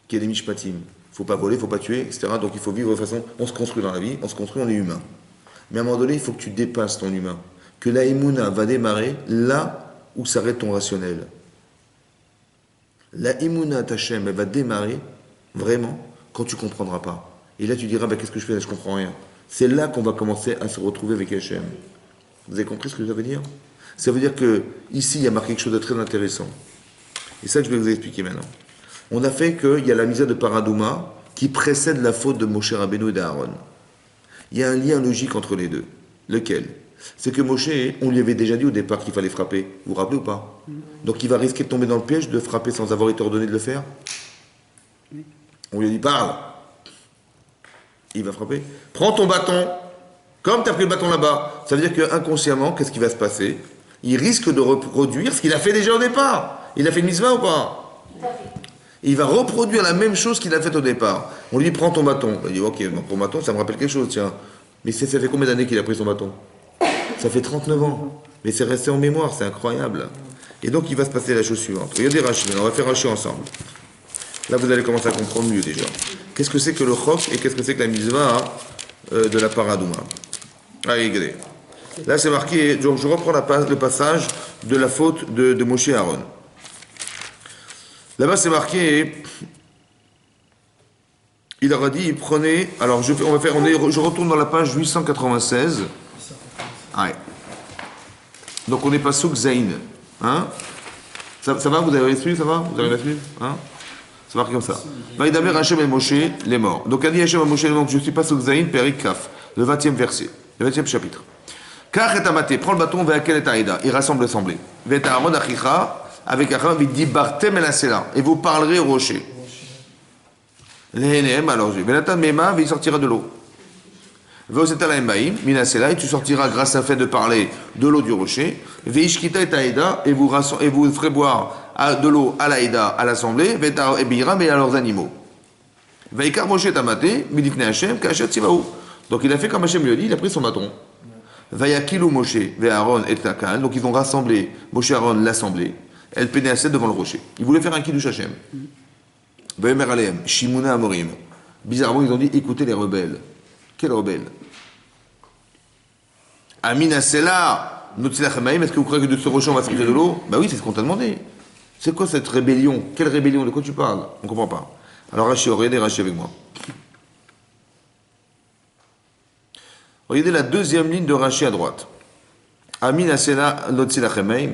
qui est les mishpatim. Il ne faut pas voler, il ne faut pas tuer, etc. Donc il faut vivre de façon, on se construit dans la vie, on se construit, on est humain. Mais à un moment donné, il faut que tu dépasses ton humain. Que la Emouna va démarrer là où s'arrête ton rationnel. La Emouna Tachem, elle va démarrer vraiment quand tu ne comprendras pas. Et là, tu diras, qu'est-ce que je fais là, je ne comprends rien. C'est là qu'on va commencer à se retrouver avec Hachem. Vous avez compris ce que ça veut dire? Ça veut dire que ici, il y a marqué quelque chose de très intéressant. Et ça que je vais vous expliquer maintenant. On a fait qu'il y a la misère de Paradouma qui précède la faute de Moshe Rabbeinu et d'Aaron. Il y a un lien logique entre les deux. Lequel? C'est que Moshe, on lui avait déjà dit au départ qu'il fallait frapper. Vous vous rappelez ou pas? Donc il va risquer de tomber dans le piège de frapper sans avoir été ordonné de le faire. On lui a dit, parle. Il va frapper. Prends ton bâton. Comme tu as pris le bâton là-bas. Ça veut dire qu'inconsciemment, qu'est-ce qui va se passer? Il risque de reproduire ce qu'il a fait déjà au départ. Il a fait une mitzvah ou pas? Il va reproduire la même chose qu'il a fait au départ. On lui dit, prends ton bâton. Il dit, ok, ton bâton, ça me rappelle quelque chose, tiens. Mais ça fait combien d'années qu'il a pris son bâton? Ça fait 39 ans. Mais c'est resté en mémoire, c'est incroyable. Et donc, il va se passer la chose suivante. Regardez Rashi, on va faire Rashi ensemble. Là, vous allez commencer à comprendre mieux déjà. Qu'est-ce que c'est que le chok et qu'est-ce que c'est que la mitzvah de la paradouma? Allez, regardez. Là, c'est marqué, donc je reprends le passage de la faute de Moshe et Aaron. Là-bas, c'est marqué, il leur a dit, prenez, alors je retourne dans la page 896. Ouais. Donc on est pas souk Zain. Hein? Ça va, vous avez suivi, ça va? Vous avez suivi? Hein? C'est marqué comme ça. Vaïdaber Hachem et Moshe, les morts. Donc a dit Hachem et Moshe, donc je suis pas souk Zain, Périk Kaf, le 20e verset, le 20e chapitre. Kach et Amate, prends le bâton, Ve'akel et Aïda, il rassemble l'assemblée. Ve'et Aaron Achicha, avec Aaron, il dit Bartem et la Sela, et vous parlerez au rocher. L'Enem, alors, Venatan Mema, il sortira de l'eau. et tu sortiras grâce à fait de parler de l'eau du rocher. Veishkita et Taïda, et vous ferez boire de l'eau à l'Aïda, à l'assemblée, Veta et Biram et à leurs animaux. Vaikar Moshe Tamate, Midifne Hashem, Kachat Sivaou. Donc il a fait comme Hashem lui a dit, il a pris son bâton. Vayakilu Moshe, Ve'Aaron et Takal, donc ils ont rassemblé, Moshe et Aaron l'assemblée, elle peinait à 7 devant le rocher. Ils voulaient faire un kiddush Hashem. Vayemer Aleem, Shimuna Amorim. Bizarrement, ils ont dit, écoutez les rebelles. Quels rebelles? Amina Sela, Notzilachamaim, est-ce que vous croyez que de ce rocher on va sortir de l'eau? Bah oui, c'est ce qu'on t'a demandé. C'est quoi cette rébellion? Quelle rébellion? De quoi tu parles? On ne comprend pas. Alors Rashi, regardez Rashi avec moi. Regardez la deuxième ligne de Rashi à droite. Amina Sela, Notzilachamaim.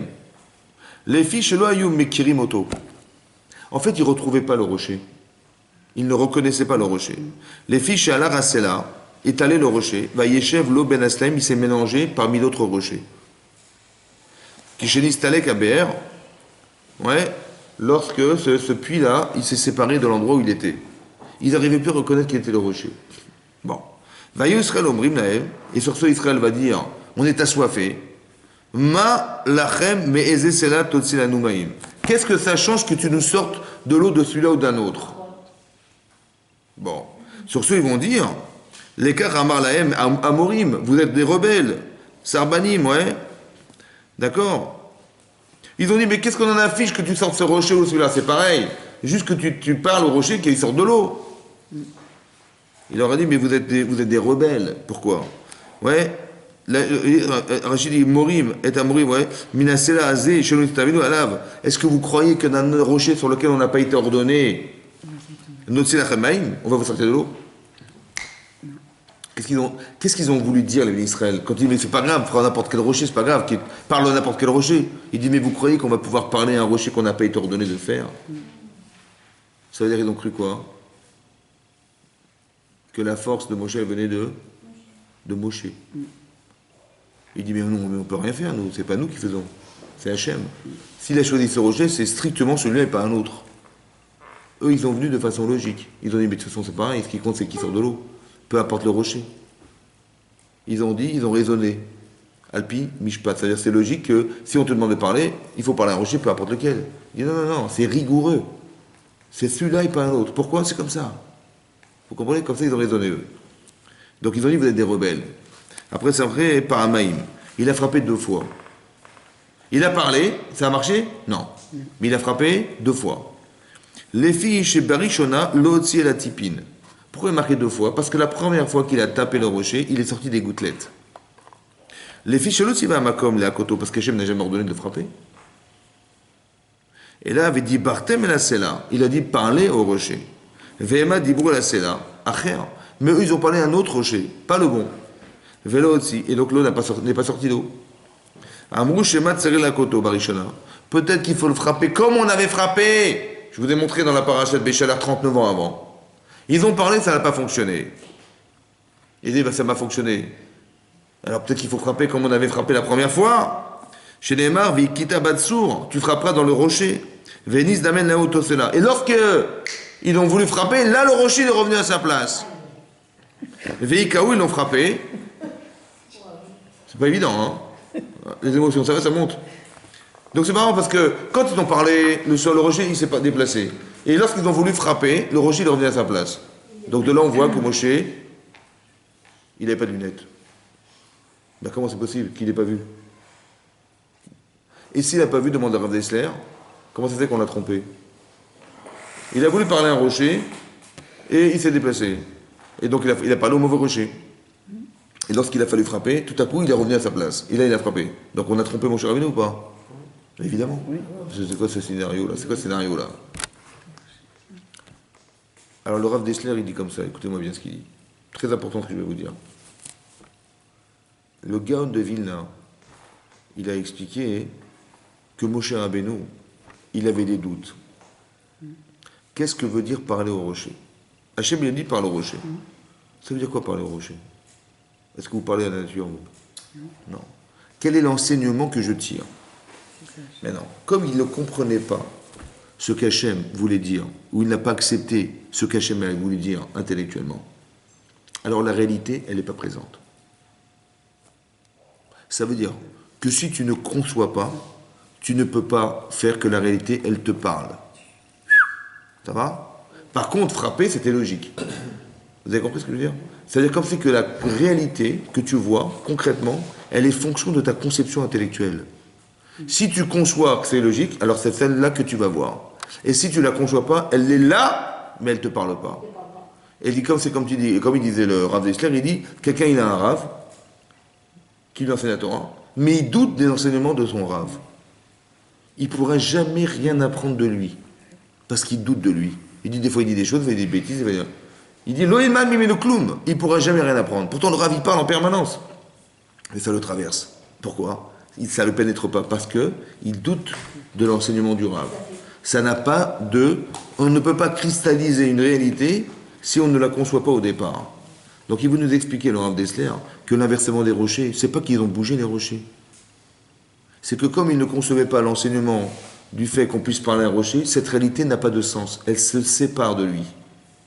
Les filles chez Loayum Mekirimoto. En fait, ils ne retrouvaient pas le rocher. Ils ne reconnaissaient pas le rocher. Les filles chez Alar Asela étalaient le rocher. Va Yeshev Lo Ben Aslem, il s'est mélangé parmi d'autres rochers. Kishenis Talek Aber, ouais, lorsque ce puits-là, il s'est séparé de l'endroit où il était. Ils n'arrivaient plus à reconnaître quel était le rocher. Bon. Va Yisrael Omrim Naev, et sur ce, Israël va dire, on est assoiffé. Ma lachem me'eze sela totzil anumaim. Qu'est-ce que ça change que tu nous sortes de l'eau de celui-là ou d'un autre? Bon. Sur ce, ils vont dire, l'écart amar lahem amorim, vous êtes des rebelles. Sarbanim, ouais. D'accord? Ils ont dit, mais qu'est-ce qu'on en affiche que tu sortes ce rocher ou celui-là? C'est pareil. Juste que tu parles au rocher qu'il sorte de l'eau. Il leur a dit, mais vous êtes des rebelles. Pourquoi? Ouais. Rachid dit Morim est à Morim, ouais. Minasela Azé, chez nous, Alav. Est-ce que vous croyez que dans un rocher sur lequel on n'a pas été ordonné, on va vous sortir de l'eau? Qu'est-ce qu'ils ont voulu dire, les Israël? Quand ils disent, mais c'est pas grave, prendre n'importe quel rocher, c'est pas grave, qu'ils parlent de n'importe quel rocher. Il dit, mais vous croyez qu'on va pouvoir parler à un rocher qu'on n'a pas été ordonné de faire? Ça veut dire qu'ils ont cru quoi? Que la force de Moshe venait de Moshe. Il dit, mais non, on ne peut rien faire, nous, c'est pas nous qui faisons, c'est Hachem. S'il a choisi ce rocher, c'est strictement celui-là et pas un autre. Eux, ils sont venus de façon logique. Ils ont dit, mais de toute façon, c'est pareil, ce qui compte, c'est qui sort de l'eau. Peu importe le rocher. Ils ont dit, ils ont raisonné. Alpi, Mishpat, c'est-à-dire c'est logique que si on te demande de parler, il faut parler à un rocher, peu importe lequel. Il dit, non, c'est rigoureux. C'est celui-là et pas un autre. Pourquoi? C'est comme ça. Vous comprenez? Comme ça, ils ont raisonné, eux. Donc, ils ont dit, vous êtes des rebelles. Après, c'est vrai, par Amaïm. Il a frappé 2 fois. Il a parlé, ça a marché? Non. Mais il a frappé 2 fois. Les filles chez Barishona, l'Otsi et la Tipine. Pourquoi il a marqué 2 fois? Parce que la première fois qu'il a tapé le rocher, il est sorti des gouttelettes. Les filles chez l'Otsi va à Makom, les Akoto, parce qu'Hachem n'a jamais ordonné de le frapper. Et là, il avait dit Bartem et la Sela. Il a dit parler au rocher. Vema Dibrou la Sela. Acher. Mais eux, ils ont parlé à un autre rocher, pas le bon. Vélo aussi, et donc l'eau n'est pas sortie d'eau. Amrou Shema Tserel Akoto, Barishona. Peut-être qu'il faut le frapper comme on avait frappé. Je vous ai montré dans la parachat Béchalar 39 ans avant. Ils ont parlé, ça n'a pas fonctionné. Il dit, ça m'a fonctionné. Alors peut-être qu'il faut frapper comme on avait frappé la première fois. Chez Neymar, Vikita Batsour, tu frapperas dans le rocher. Vénis Damen Laotosela. Et lorsque ils ont voulu frapper, là le rocher est revenu à sa place. Veikaou, ils l'ont frappé. C'est pas évident, hein. Les émotions, ça va, ça monte. Donc c'est marrant parce que quand ils ont parlé, le rocher, il ne s'est pas déplacé. Et lorsqu'ils ont voulu frapper, le rocher, il est revenu à sa place. Donc de là, on voit que Moshe, il n'avait pas de lunettes. Ben comment c'est possible qu'il n'ait pas vu? Et s'il n'a pas vu, demande à Rav Dessler, comment ça fait qu'on l'a trompé? Il a voulu parler à un rocher, et il s'est déplacé. Et donc il a parlé au mauvais rocher. Et lorsqu'il a fallu frapper, tout à coup, il est revenu à sa place. Et là, il a frappé. Donc on a trompé Moshe Rabbeinu ou pas? Évidemment. Oui. C'est quoi ce scénario-là? C'est quoi ce scénario-là? Alors le Rav Dessler, il dit comme ça. Écoutez-moi bien ce qu'il dit. Très important ce que je vais vous dire. Le Gaon de Vilna, il a expliqué que Moshe Rabbeinu, il avait des doutes. Qu'est-ce que veut dire parler au rocher? Hachem, il a dit parle au rocher. Ça veut dire quoi parler au rocher? Est-ce que vous parlez à la nature, vous? Non. Quel est l'enseignement que je tire? Mais non. Comme il ne comprenait pas ce qu'Hachem voulait dire, ou il n'a pas accepté ce qu'Hachem voulait dire intellectuellement, alors la réalité, elle n'est pas présente. Ça veut dire que si tu ne conçois pas, tu ne peux pas faire que la réalité, elle te parle. Ça va? Par contre, frapper, c'était logique. Vous avez compris ce que je veux dire? C'est-à-dire comme si que la réalité que tu vois, concrètement, elle est fonction de ta conception intellectuelle. Si tu conçois que c'est logique, alors c'est celle-là que tu vas voir. Et si tu ne la conçois pas, elle est là, mais elle ne te parle pas. Et dit, comme c'est comme tu dis, comme il disait le Rav Dessler, il dit, quelqu'un il a un Rav, qui lui enseigne la Torah, mais il doute des enseignements de son Rav. Il ne pourra jamais rien apprendre de lui, parce qu'il doute de lui. Il dit des fois, il dit des choses, il dit des bêtises, il dit, Loïman mimeno kloum, il ne pourra jamais rien apprendre. Pourtant, le Rav, il parle en permanence. Mais ça le traverse. Pourquoi? Ça ne le pénètre pas, parce qu'il doute de l'enseignement du Rav. Ça n'a pas de... On ne peut pas cristalliser une réalité si on ne la conçoit pas au départ. Donc il veut nous expliquer, le Rav Dessler, que l'inversement des rochers, c'est pas qu'ils ont bougé les rochers. C'est que comme il ne concevait pas l'enseignement du fait qu'on puisse parler à un rocher, cette réalité n'a pas de sens. Elle se sépare de lui.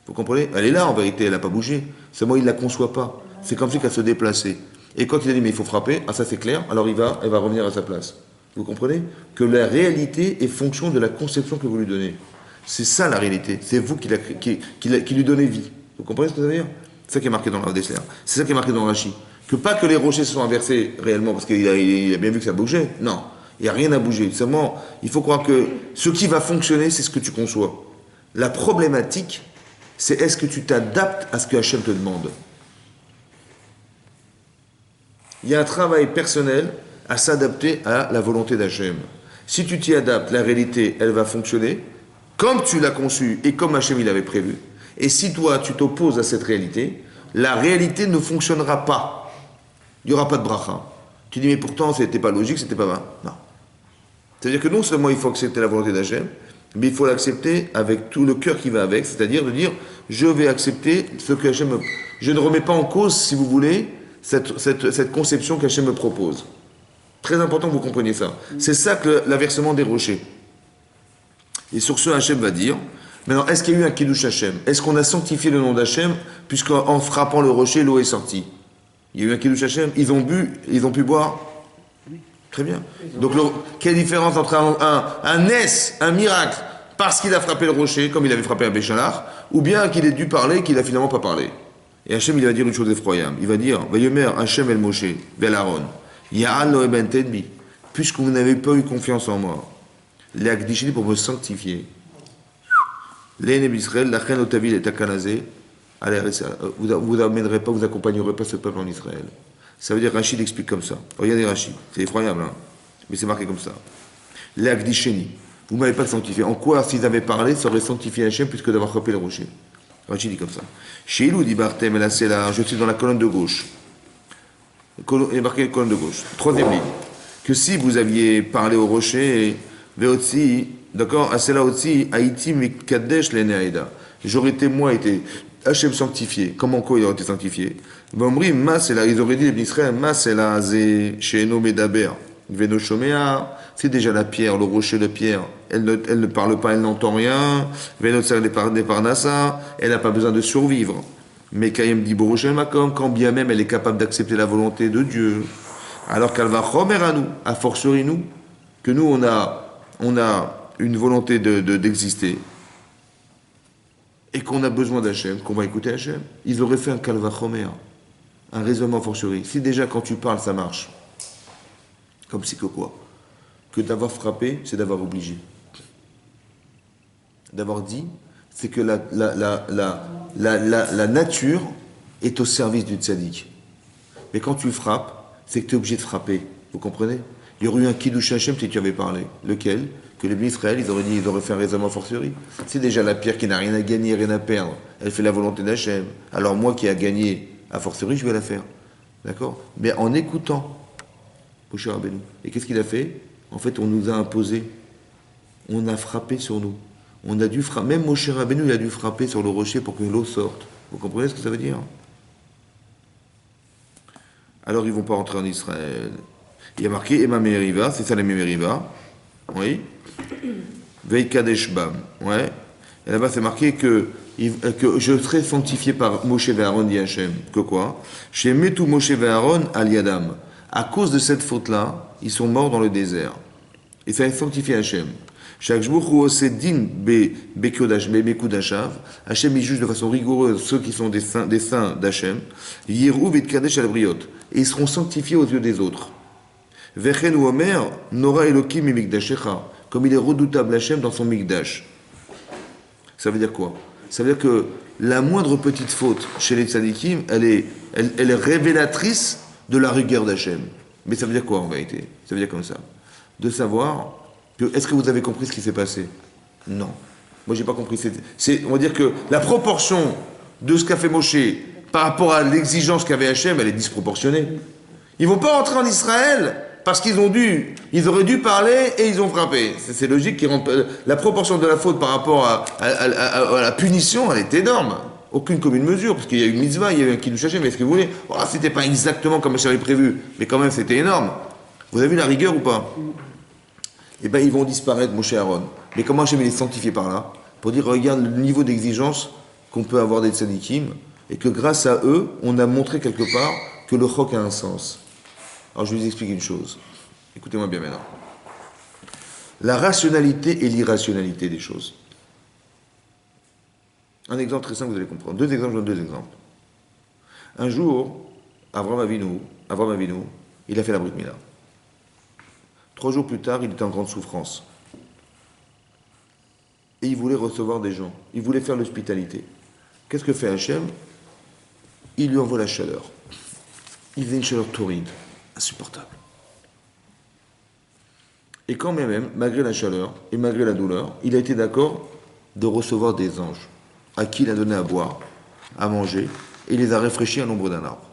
Vous comprenez? Elle est là en vérité, elle n'a pas bougé. Seulement il ne la conçoit pas. C'est comme si qu'elle se déplaçait. Et quand il a dit mais il faut frapper, ah ça c'est clair, alors elle va revenir à sa place. Vous comprenez? Que la réalité est fonction de la conception que vous lui donnez. C'est ça la réalité. C'est vous qui lui donnez vie. Vous comprenez ce que ça veut dire? C'est ça qui est marqué dans le Rav Dessler. C'est ça qui est marqué dans Rashi. Que pas que les rochers se sont inversés réellement parce qu'il a bien vu que ça bougeait. Non, il n'y a rien à bouger. Seulement, il faut croire que ce qui va fonctionner, c'est ce que tu conçois. La problématique, c'est est-ce que tu t'adaptes à ce que Hachem te demande. Il y a un travail personnel à s'adapter à la volonté d'Hachem. Si tu t'y adaptes, la réalité, elle va fonctionner comme tu l'as conçue et comme Hachem il avait prévu. Et si toi, tu t'opposes à cette réalité, la réalité ne fonctionnera pas. Il n'y aura pas de bracha. Tu dis, mais pourtant, c'était pas logique, c'était pas vrai. Non. C'est-à-dire que non seulement il faut accepter la volonté d'Hachem, mais il faut l'accepter avec tout le cœur qui va avec, c'est-à-dire de dire, je vais accepter ce que Hachem me... Je ne remets pas en cause, si vous voulez, cette conception qu'Hachem me propose. Très important que vous compreniez ça. C'est ça que l'inversement des rochers. Et sur ce, Hachem va dire, maintenant, est-ce qu'il y a eu un Kiddush Hachem? Est-ce qu'on a sanctifié le nom d'Hachem, puisqu'en frappant le rocher, l'eau est sortie? Il y a eu un Kiddush Hachem, ils ont bu, ils ont pu boire? Très bien. Donc, quelle différence entre un S, un miracle, parce qu'il a frappé le rocher, comme il avait frappé un Béchalar, ou bien qu'il ait dû parler, qu'il a finalement pas parlé? Et Hachem, il va dire une chose effroyable. Il va dire, Vayomer Hachem el Moshe, Vel Aaron, Ya'al lo eben tedbi, puisque vous n'avez pas eu confiance en moi, les Akdishini pour me sanctifier. L'aîné d'Israël, la reine Otavil est akanazé, vous amènerez pas, vous accompagnerez pas ce peuple en Israël. Ça veut dire, Rachid explique comme ça. Regardez Rachid, c'est effroyable, hein, mais c'est marqué comme ça. Les Akdishini, vous ne m'avez pas sanctifié. En quoi, s'ils avaient parlé, ça aurait sanctifié Hachem puisque d'avoir frappé le rocher? Rachid dit comme ça. Chez Ilou dit Barthém, et là c'est là, je suis dans la colonne de gauche. Il est marqué la colonne de gauche. Troisième ligne. Que si vous aviez parlé au rocher, Veotsi, d'accord, Asela Otsi, Haïti, Mikadesh, l'Eneaïda. J'aurais été, moi, été Hachem sanctifié. Comment quoi il aurait été sanctifié? Vomri, Masela, ils auraient dit, les Israël, Masela, Zé, Sheno Medaber, Veno Shomea, c'est déjà la pierre, le rocher de pierre. Elle ne parle pas, elle n'entend rien. Veno Tsar des Parnassa, elle n'a pas besoin de survivre. Mais Kayem dit Boroshem Makom, quand bien même elle est capable d'accepter la volonté de Dieu, alors qu'elle va chomer à nous, a fortiori nous, que nous on a une volonté d'exister, et qu'on a besoin d'Hachem, qu'on va écouter Hachem. Ils auraient fait un kalva chomer, un raisonnement fortiori. Si déjà quand tu parles ça marche, comme si que quoi? Que d'avoir frappé, c'est d'avoir obligé. D'avoir dit, c'est que la nature est au service du tzaddik. Mais quand tu frappes, c'est que tu es obligé de frapper. Vous comprenez? Il y aurait eu un Kiddush Hachem si tu avais parlé. Lequel? Que les Israël, ils auraient fait un raisonnement fortiori. C'est déjà la pierre qui n'a rien à gagner, rien à perdre. Elle fait la volonté d'Hachem. Alors moi qui a gagné a fortiori, je vais la faire. D'accord? Mais en écoutant Moshe Rabbeinu. Et qu'est-ce qu'il a fait? En fait, on nous a imposé. On a frappé sur nous. On a dû frapper, même Moshe Rabbeinu, il a dû frapper sur le rocher pour que l'eau sorte. Vous comprenez ce que ça veut dire? Alors ils ne vont pas entrer en Israël. Il y a marqué Ema Meriva, c'est ça les Meriva. Oui. Veikadesh Bam. Ouais. Et là-bas, c'est marqué que je serai sanctifié par Moshe et Aaron, dit Hachem. Que quoi? Chez Metu Moshe et Aaron al Yadam. À cause de cette faute-là, ils sont morts dans le désert. Et ça a sanctifié Hachem. Chaque jour, din bekudashav. Hachem, il juge de façon rigoureuse ceux qui sont des saints d'Hachem. Yirou vit kadesh al briot. Et ils seront sanctifiés aux yeux des autres. Vechen ou Omer, Nora Elokim et Mikdashecha. Comme il est redoutable Hachem dans son Mikdash. Ça veut dire quoi? Ça veut dire que la moindre petite faute chez les tzadikim, elle est révélatrice de la rigueur d'Hachem. Mais ça veut dire quoi en vérité? Ça veut dire comme ça. De savoir que, est-ce que vous avez compris ce qui s'est passé? Non. Moi, j'ai pas compris. On va dire que la proportion de ce qu'a fait Moshe par rapport à l'exigence qu'avait Hachem, elle est disproportionnée. Ils vont pas rentrer en Israël parce qu'ils auraient dû parler et ils ont frappé. C'est logique. La proportion de la faute par rapport à la punition, elle est énorme. Aucune commune mesure, parce qu'il y a eu une mitzvah, il y a eu un kiddush Hashem, mais est-ce que vous voulez? Oh, c'était pas exactement comme j'avais prévu, mais quand même c'était énorme. Vous avez vu la rigueur ou pas? Eh bien, ils vont disparaître, Moshe et Aaron. Mais comment Hashem est sanctifié par là? Pour dire, regarde le niveau d'exigence qu'on peut avoir des tzadikim, et que grâce à eux, on a montré quelque part que le chok a un sens. Alors je vais vous expliquer une chose. Écoutez-moi bien maintenant. La rationalité et l'irrationalité des choses. Un exemple très simple, vous allez comprendre. Deux exemples, je donne deux exemples. Un jour, Avraham Avinu, il a fait la Brit Mila. 3 jours plus tard, il était en grande souffrance. Et il voulait recevoir des gens. Il voulait faire l'hospitalité. Qu'est-ce que fait Hachem? Il lui envoie la chaleur. Il faisait une chaleur torride, insupportable. Et quand même, malgré la chaleur et malgré la douleur, il a été d'accord de recevoir des anges, à qui il a donné à boire, à manger, et il les a réfléchis à l'ombre d'un arbre.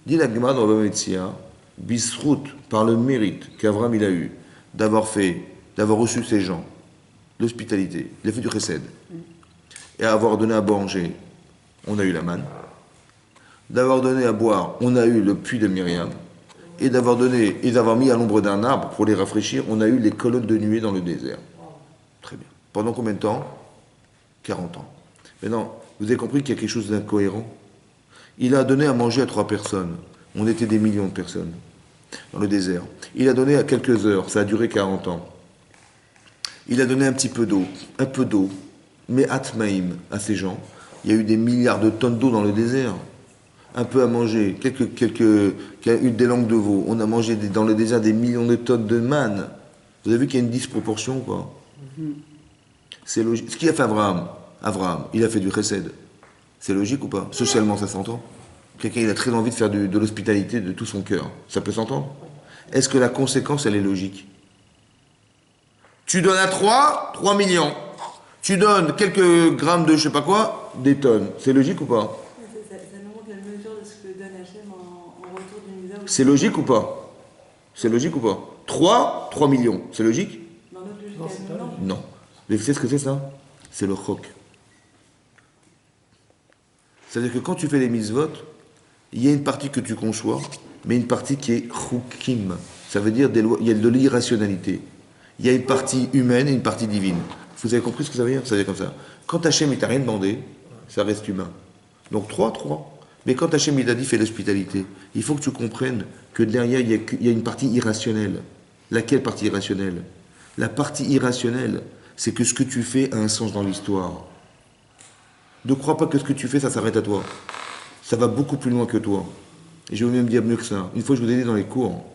Dit la Gemara dans Baba Metzia, Bisrout, par le mérite qu'Avram il a eu d'avoir reçu ces gens, l'hospitalité, il a fait du chesed, et avoir donné à manger, on a eu la manne, d'avoir donné à boire, on a eu le puits de Myriam, et d'avoir mis à l'ombre d'un arbre pour les rafraîchir, on a eu les colonnes de nuée dans le désert. Très bien. Pendant combien de temps? 40 ans. Maintenant, vous avez compris qu'il y a quelque chose d'incohérent. Il a donné à manger à 3 personnes. On était des millions de personnes dans le désert. Il a donné à quelques heures, ça a duré 40 ans. Il a donné un peu d'eau, mais atmaïm à ces gens. Il y a eu des milliards de tonnes d'eau dans le désert. Un peu à manger, des langues de veau. On a mangé dans le désert des millions de tonnes de manne. Vous avez vu qu'il y a une disproportion, quoi. C'est logique. Ce qu'il a fait Abraham, il a fait du chesed. C'est logique ou pas? Socialement, ça s'entend. Quelqu'un, il a très envie de faire de l'hospitalité de tout son cœur. Ça peut s'entendre? Est-ce que la conséquence, elle est logique? Tu donnes à 3 millions. Tu donnes quelques grammes de je sais pas quoi, des tonnes. C'est logique ou pas? C'est logique ou pas? C'est logique ou pas? 3 millions. C'est logique? Non. Mais vous savez ce que c'est ça? C'est le chok. C'est-à-dire que quand tu fais les mitzvot, il y a une partie que tu conçois, mais une partie qui est chukim. Ça veut dire il y a de l'irrationalité. Il y a une partie humaine et une partie divine. Vous avez compris ce que ça veut dire? Ça veut dire comme ça. Quand Hachem il t'a rien demandé, ça reste humain. Donc 3. Mais quand Hachem il a dit fais l'hospitalité, il faut que tu comprennes que derrière il y a une partie irrationnelle. Laquelle partie irrationnelle? La partie irrationnelle, c'est que ce que tu fais a un sens dans l'histoire. Ne crois pas que ce que tu fais, ça s'arrête à toi. Ça va beaucoup plus loin que toi. Et je vais même dire mieux que ça. Une fois, je vous ai dit dans les cours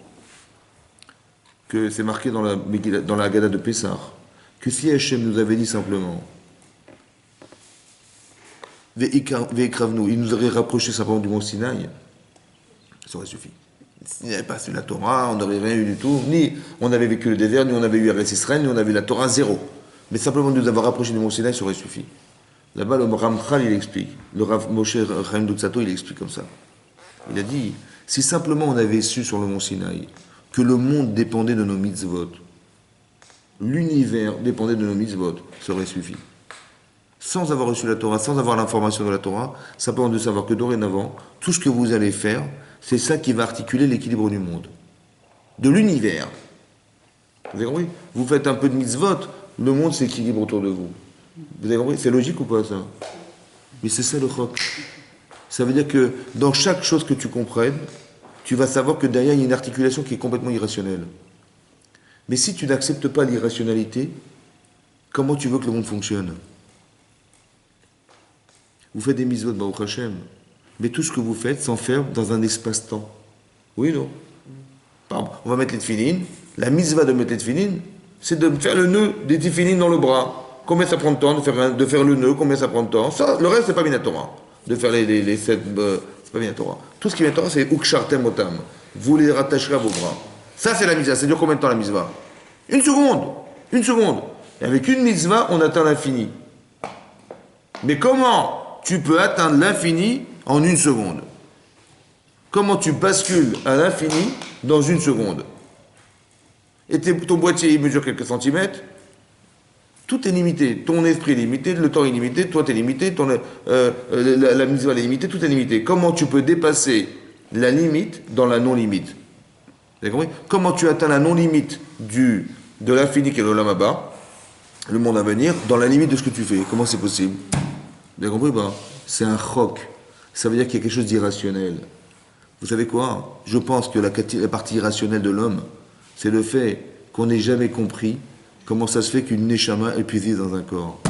que c'est marqué dans la Haggadah de Pessah que si Hachem nous avait dit simplement Ve'ikravnu, il nous aurait rapproché simplement du mont Sinaï, ça aurait suffi. S'il n'y avait pas su la Torah, on n'aurait rien eu du tout. Ni on avait vécu le désert, ni on avait eu Eretz Israël, ni on avait eu la Torah, zéro. Mais simplement de nous avoir rapproché du mont Sinaï, ça aurait suffi. Là-bas, le Ramchal, il explique. Le Rav Moshe Chaim Luzzatto, il explique comme ça. Il a dit, si simplement on avait su sur le mont Sinaï que le monde dépendait de nos mitzvot, l'univers dépendait de nos mitzvot, ça aurait suffi. Sans avoir reçu la Torah, sans avoir l'information de la Torah, simplement de savoir que dorénavant, tout ce que vous allez faire, c'est ça qui va articuler l'équilibre du monde. De l'univers. Vous avez compris? Vous faites un peu de mitzvot, le monde s'équilibre autour de vous. Vous avez compris? C'est logique ou pas ça? Mais c'est ça le roc. Ça veut dire que dans chaque chose que tu comprennes, tu vas savoir que derrière il y a une articulation qui est complètement irrationnelle. Mais si tu n'acceptes pas l'irrationalité, comment tu veux que le monde fonctionne? Vous faites des mitzvot, Baruch Hashem, mais tout ce que vous faites s'enferme dans un espace-temps. Oui, non? Par exemple, on va mettre les tefilines. La mitzvah de mettre les tefilines, c'est de faire le nœud des tefilines dans le bras. Combien ça prend de temps de faire le nœud? Combien ça prend de temps? Ça, le reste, c'est pas Minatora. De faire les sept... c'est pas Minatora. Tout ce qui est Minatora, c'est Ukshartem Otam. Vous les rattacherez à vos bras. Ça, c'est la mitzvah. Ça dure combien de temps, la mitzvah? Une seconde. Une seconde. Et avec une mitzvah, on atteint l'infini. Mais comment tu peux atteindre l'infini en une seconde? Comment tu bascules à l'infini dans une seconde? Et ton boîtier, il mesure quelques centimètres. Tout est limité. Ton esprit est limité, le temps est limité, toi tu es limité, la mitzvah est limitée, tout est limité. Comment tu peux dépasser la limite dans la non-limite? Vous avez compris? Comment tu atteins la non-limite de l'infini qui est l'Olam Haba, le monde à venir, dans la limite de ce que tu fais? Comment c'est possible? Vous avez compris ou pas? C'est un choc. Ça veut dire qu'il y a quelque chose d'irrationnel. Vous savez quoi? Je pense que la partie irrationnelle de l'homme, c'est le fait qu'on n'ait jamais compris comment ça se fait qu'une neshama est puisée dans un corps.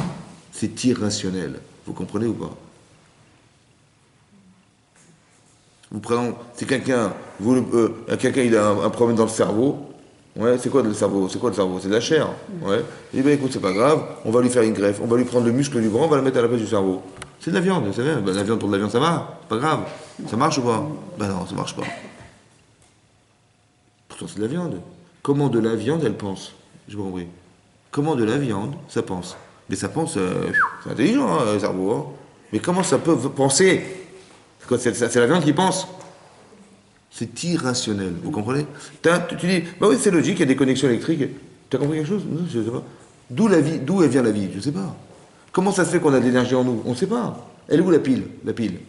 C'est irrationnel. Vous comprenez ou pas? Vous prenez, si quelqu'un il a un problème dans le cerveau, ouais, c'est quoi le cerveau? C'est quoi le cerveau? C'est de la chair. Ouais. Il dit, ben écoute, c'est pas grave, on va lui faire une greffe, on va lui prendre le muscle du bras, on va le mettre à la place du cerveau. C'est de la viande, vous savez, ben, la viande pour de la viande, ça va, c'est pas grave. Ça marche ou pas? Ben non, ça marche pas. Pourtant, c'est de la viande. Comment de la viande, elle pense? Je pas compris. Comment de la viande, ça pense? Mais ça pense, c'est intelligent, hein, le cerveau. Hein. Mais comment ça peut penser? C'est la viande qui pense. C'est irrationnel, vous comprenez? Tu dis, bah oui, c'est logique, il y a des connexions électriques. Tu as compris quelque chose? Non, je ne sais pas. D'où elle vient la vie? Je ne sais pas. Comment ça se fait qu'on a de l'énergie en nous? On ne sait pas. Elle est où la pile? La pile.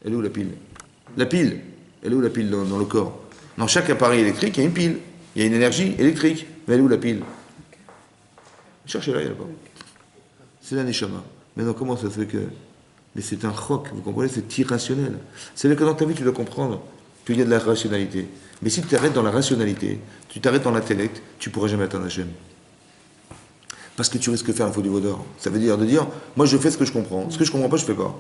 Elle est où la pile? La pile. Elle est où la pile dans le corps? Dans chaque appareil électrique, il y a une pile. Il y a une énergie électrique. Mais elle est où la pile? Cherchez-la, il n'y a pas. C'est la neshama. Maintenant, comment ça se fait que... Mais c'est un choc, vous comprenez? C'est irrationnel. C'est que dans ta vie, tu dois comprendre qu'il y a de la rationalité. Mais si tu t'arrêtes dans la rationalité, tu t'arrêtes dans l'intellect, tu ne pourras jamais atteindre Hachem. Parce que tu risques de faire un faux du vaudor. Ça veut dire de dire, moi je fais ce que je comprends. Ce que je ne comprends pas, je ne fais pas.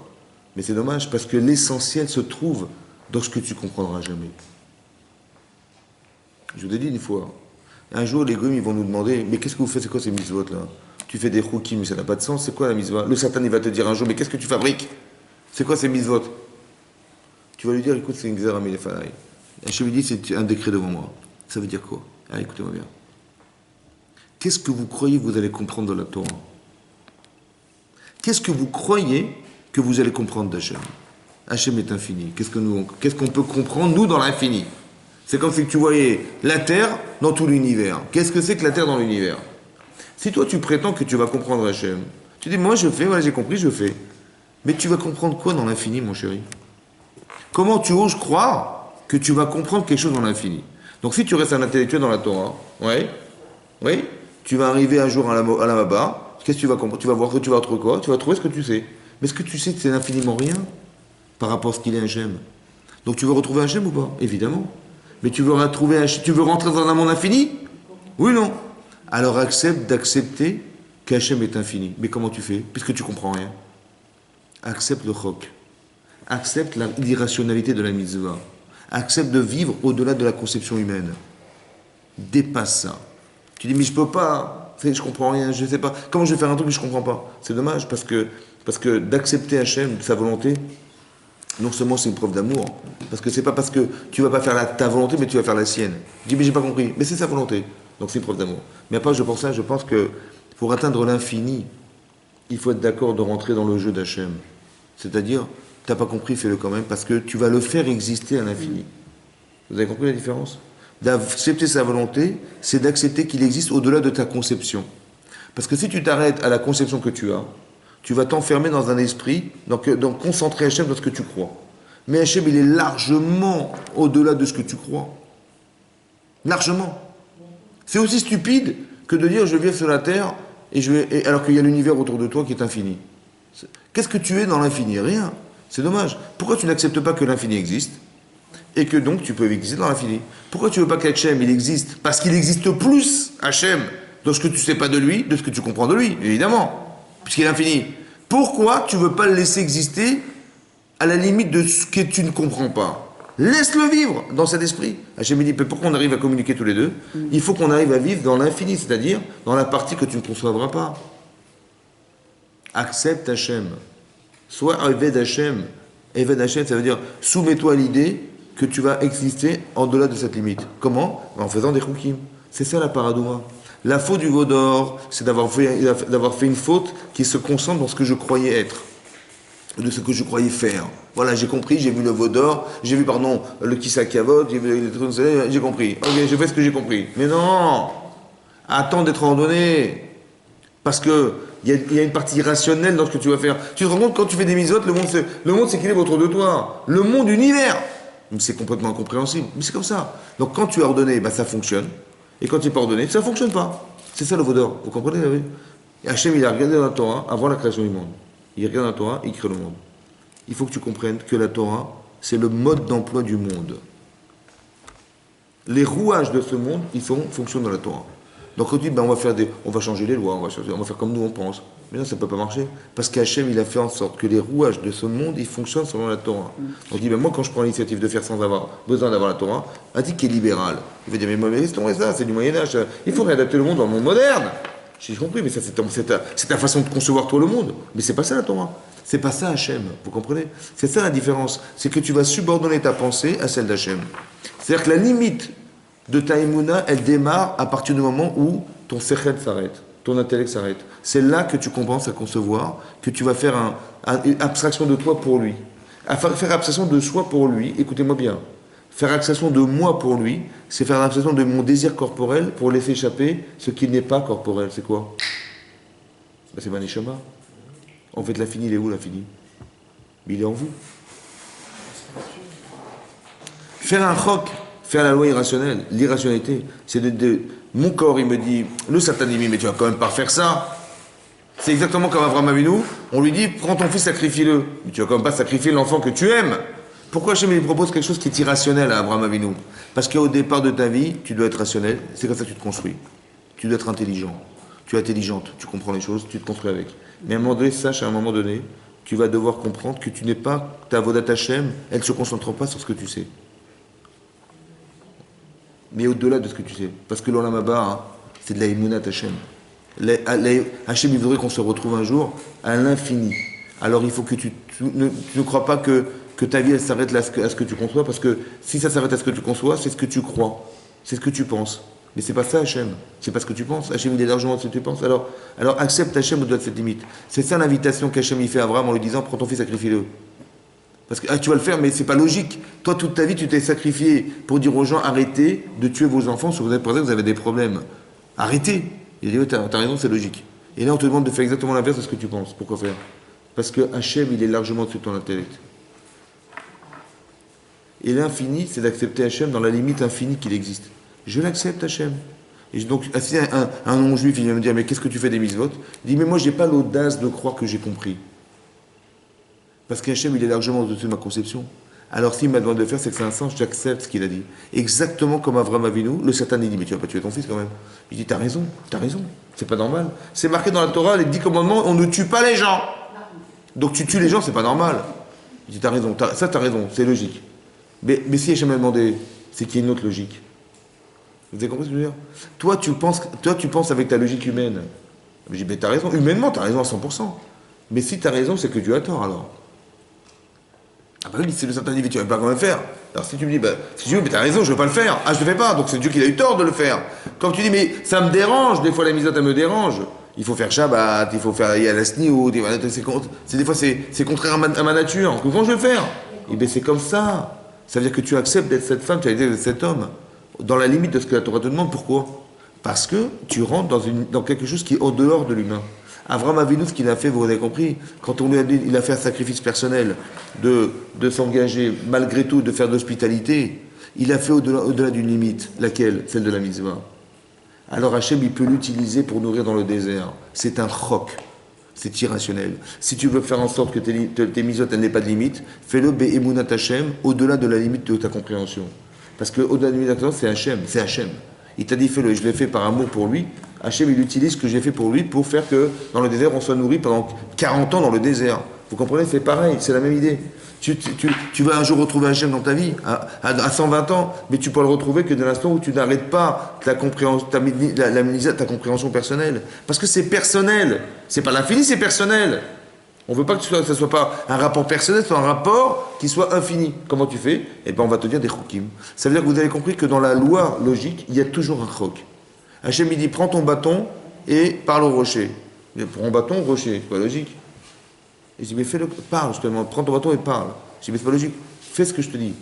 Mais c'est dommage, parce que l'essentiel se trouve dans ce que tu ne comprendras jamais. Je vous ai dit une fois, un jour les goyim ils vont nous demander, mais qu'est-ce que vous faites, c'est quoi ces mitzvot là? Tu fais des choukim, mais ça n'a pas de sens, c'est quoi la mitzvah? Le Satan il va te dire un jour, mais qu'est-ce que tu fabriques? C'est quoi ces mitzvot? Tu vas lui dire, écoute, c'est une xéra milefanaï. Hachem lui dit, c'est un décret devant moi. Ça veut dire quoi? Ah, écoutez-moi bien. Qu'est-ce que vous croyez que vous allez comprendre de la Torah? Qu'est-ce que vous croyez que vous allez comprendre d'Hachem? Hachem est infini. Qu'est-ce qu'on peut comprendre, nous, dans l'infini? C'est comme si tu voyais la Terre dans tout l'univers. Qu'est-ce que c'est que la Terre dans l'univers? Si toi, tu prétends que tu vas comprendre Hachem, tu dis, moi, je fais, voilà, j'ai compris, je fais. Mais tu vas comprendre quoi dans l'infini, mon chéri? Comment tu oses croire que tu vas comprendre quelque chose dans l'infini? Donc si tu restes un intellectuel dans la Torah, oui, tu vas arriver un jour à la Maba, qu'est-ce que tu vas comprendre? Tu vas voir que tu vas trouver quoi? Tu vas trouver ce que tu sais. Mais ce que tu sais, c'est infiniment rien par rapport à ce qu'il est Hachem. Donc tu veux retrouver Hachem ou pas? Évidemment. Mais tu veux retrouver tu veux rentrer dans un monde infini? Oui ou non? Alors accepte d'accepter qu'Hachem est infini. Mais comment tu fais? Puisque tu comprends rien. Accepte le chok. Accepte l'irrationalité de la mitzvah. Accepte de vivre au-delà de la conception humaine. Dépasse ça. Tu dis, mais je peux pas, je comprends rien, je sais pas. Comment je vais faire un truc que je comprends pas? C'est dommage parce que d'accepter Hachem, sa volonté, non seulement c'est une preuve d'amour, parce que c'est pas parce que tu vas pas faire ta volonté, mais tu vas faire la sienne. Tu dis, mais j'ai pas compris. Mais c'est sa volonté. Donc c'est une preuve d'amour. Mais après, je pense que pour atteindre l'infini, il faut être d'accord de rentrer dans le jeu d'Hachem. C'est-à-dire, t'as pas compris, fais-le quand même, parce que tu vas le faire exister à l'infini. Vous avez compris la différence? D'accepter sa volonté, c'est d'accepter qu'il existe au-delà de ta conception. Parce que si tu t'arrêtes à la conception que tu as, tu vas t'enfermer dans un esprit, donc concentrer Hachem dans ce que tu crois. Mais Hachem, il est largement au-delà de ce que tu crois. Largement. C'est aussi stupide que de dire je viens sur la terre alors qu'il y a l'univers autour de toi qui est infini. Qu'est-ce que tu es dans l'infini? Rien. C'est dommage. Pourquoi tu n'acceptes pas que l'infini existe et que donc tu peux exister dans l'infini? Pourquoi tu veux pas qu'Hachem il existe? Parce qu'il existe plus, Hachem, de ce que tu sais pas de lui, de ce que tu comprends de lui, évidemment, puisqu'il est infini. Pourquoi tu veux pas le laisser exister à la limite de ce que tu ne comprends pas? Laisse-le vivre dans cet esprit. Hachem dit, pour qu'on arrive à communiquer tous les deux, il faut qu'on arrive à vivre dans l'infini, c'est-à-dire dans la partie que tu ne concevras pas. Accepte Hachem. Sois Eved Hachem. Eved Hachem, ça veut dire soumets-toi à l'idée que tu vas exister en delà de cette limite. Comment? En faisant des choukim. C'est ça la paradouma. La faute du veau d'or, c'est d'avoir fait une faute qui se concentre dans ce que je croyais être, de ce que je croyais faire. Voilà, j'ai compris, j'ai vu le veau d'or, j'ai vu, le Kisakavot, j'ai compris. Ok, j'ai fait ce que j'ai compris. Mais non! Attends d'être randonné. Parce que il y a une partie rationnelle dans ce que tu vas faire. Tu te rends compte, quand tu fais des misotes, le monde s'équilibre autour de toi. Le monde univers. C'est complètement incompréhensible. Mais c'est comme ça. Donc quand tu es ordonné, ça fonctionne. Et quand tu n'es pas ordonné, ça ne fonctionne pas. C'est ça le veau d'or. Vous comprenez? Hachem, il a regardé dans la Torah avant la création du monde. Il regarde la Torah, il crée le monde. Il faut que tu comprennes que la Torah, c'est le mode d'emploi du monde. Les rouages de ce monde, ils fonctionnent dans la Torah. Donc quand tu dis, on va changer les lois, on va faire comme nous on pense. Mais non, ça ne peut pas marcher. Parce qu'Hachem, il a fait en sorte que les rouages de ce monde, ils fonctionnent selon la Torah. Donc il dit, moi quand je prends l'initiative de faire sans avoir besoin d'avoir la Torah, un type qui est libéral, il va dire, mais laisse tomber ça, c'est du Moyen-Âge. Il faut réadapter le monde dans le monde moderne. J'ai compris, mais ça c'est ta façon de concevoir toi le monde. Mais c'est pas ça la Torah. C'est pas ça Hachem, vous comprenez? C'est ça la différence. C'est que tu vas subordonner ta pensée à celle d'Hachem. C'est-à-dire que la limite de ta émouna, elle démarre à partir du moment où ton sechel s'arrête, ton intellect s'arrête. C'est là que tu commences à concevoir, que tu vas faire une abstraction de toi pour lui. Faire abstraction de soi pour lui, écoutez-moi bien. Faire abstraction de moi pour lui, c'est faire abstraction de mon désir corporel pour laisser échapper ce qui n'est pas corporel. C'est quoi? C'est ma neshama. En fait, l'infini, il est où l'infini? Il est en vous. Faire un choc, faire la loi irrationnelle, l'irrationalité, c'est mon corps, il me dit, le Satan, il me dit, mais tu vas quand même pas faire ça. C'est exactement comme Abraham Avinu, on lui dit, prends ton fils, sacrifie-le. Mais tu vas quand même pas sacrifier l'enfant que tu aimes. Pourquoi Hachem lui propose quelque chose qui est irrationnel à Abraham Avinu? Parce qu'au départ de ta vie, tu dois être rationnel, c'est comme ça que tu te construis. Tu dois être intelligent. Tu es intelligente, tu comprends les choses, tu te construis avec. Mais à un moment donné, sache, à un moment donné, tu vas devoir comprendre que tu n'es pas, ta Avodat Hachem, elle ne se concentre pas sur ce que tu sais. Mais au-delà de ce que tu sais. Parce que l'Olam Haba, c'est de la Emunat Hachem. Hachem, il voudrait qu'on se retrouve un jour à l'infini. Alors il faut que tu ne crois pas que ta vie, elle s'arrête à ce que tu conçois, parce que si ça s'arrête à ce que tu conçois, c'est ce que tu crois. C'est ce que tu penses. Mais c'est pas ça Hachem. C'est pas ce que tu penses. Hachem, il est largement de ce que tu penses. Alors accepte Hachem au-delà de cette limite. C'est ça l'invitation qu'Hachem il fait à Abraham en lui disant, prends ton fils, sacrifie-le. Parce que tu vas le faire, mais c'est pas logique. Toi, toute ta vie, tu t'es sacrifié pour dire aux gens, arrêtez de tuer vos enfants si vous avez des problèmes. Arrêtez. Il dit, t'as raison, c'est logique. Et là, on te demande de faire exactement l'inverse de ce que tu penses. Pourquoi faire? Parce que Hachem, il est largement au-dessus de ton intellect. Et l'infini, c'est d'accepter Hachem dans la limite infinie qu'il existe. Je l'accepte, Hachem. Et donc, si un non-juif, il vient me dire, mais qu'est-ce que tu fais des mitzvot? Il dit, mais moi, j'ai pas l'audace de croire que j'ai compris. Parce qu'Hachem, il est largement au-dessus de ma conception. Alors, s'il m'a demandé de faire, c'est que c'est un sens, j'accepte ce qu'il a dit. Exactement comme Avraham Avinu, le Satan, il dit, mais tu vas pas tuer ton fils quand même. Il dit, t'as raison, c'est pas normal. C'est marqué dans la Torah, les 10 commandements, on ne tue pas les gens. Donc, tu tues les gens, c'est pas normal. Il dit, t'as raison, c'est logique. Mais si Hachem m'a demandé, c'est qu'il y a une autre logique. Vous avez compris ce que je veux dire? Toi, tu penses avec ta logique humaine. Je dis, mais t'as raison, humainement, t'as raison à 100%. Mais si t'as raison, c'est que tu as tort alors. Ah bah oui, c'est le Satan dit, tu vas pas quand même faire. Alors si tu me dis, si tu dis, mais t'as raison, je veux pas le faire. Ah, je le fais pas, donc c'est Dieu qui a eu tort de le faire. Comme tu dis, mais ça me dérange, des fois la misote, elle me dérange. Il faut faire Shabbat, il faut faire Yalasni, ou des fois c'est contraire à ma nature. Comment je vais le faire? Et bien c'est comme ça. Ça veut dire que tu acceptes d'être cette femme, tu as l'idée d'être cet homme. Dans la limite de ce que la Torah te demande. Pourquoi? Parce que tu rentres dans quelque chose qui est au dehors de l'humain. Avraham Avinu, ce qu'il a fait, vous avez compris, quand il a fait un sacrifice personnel de s'engager, malgré tout, de faire de l'hospitalité, il a fait au-delà d'une limite. Laquelle? Celle de la mitzvah. alors Hachem, il peut l'utiliser pour nourrir dans le désert. C'est un chok. C'est irrationnel. Si tu veux faire en sorte que tes misotes n'aient pas de limite, fais-le be'emunat Hachem, au-delà de la limite de ta compréhension. Parce que au-delà de la limite de ta compréhension, c'est Hachem. Il t'a dit fais-le, et je l'ai fait par amour pour lui. Hachem, il utilise ce que j'ai fait pour lui pour faire que dans le désert, on soit nourri pendant 40 ans dans le désert. Vous comprenez? C'est pareil, c'est la même idée. Tu vas un jour retrouver Hachem dans ta vie, à 120 ans, mais tu peux le retrouver que de l'instant où tu n'arrêtes pas ta compréhension personnelle. Parce que c'est personnel. C'est pas l'infini, c'est personnel. On ne veut pas que ça soit pas un rapport personnel, soit un rapport qui soit infini. Comment tu fais? Eh bien, on va te dire des chokim. Ça veut dire que vous avez compris que dans la loi logique, il y a toujours un chok. Hachem, il dit, prends ton bâton et parle au rocher. Mais prends bâton, rocher, c'est pas logique. Et je dis, mais fais-le, parle, justement, prends ton bâton et parle. Je dis, mais c'est pas logique, fais ce que je te dis.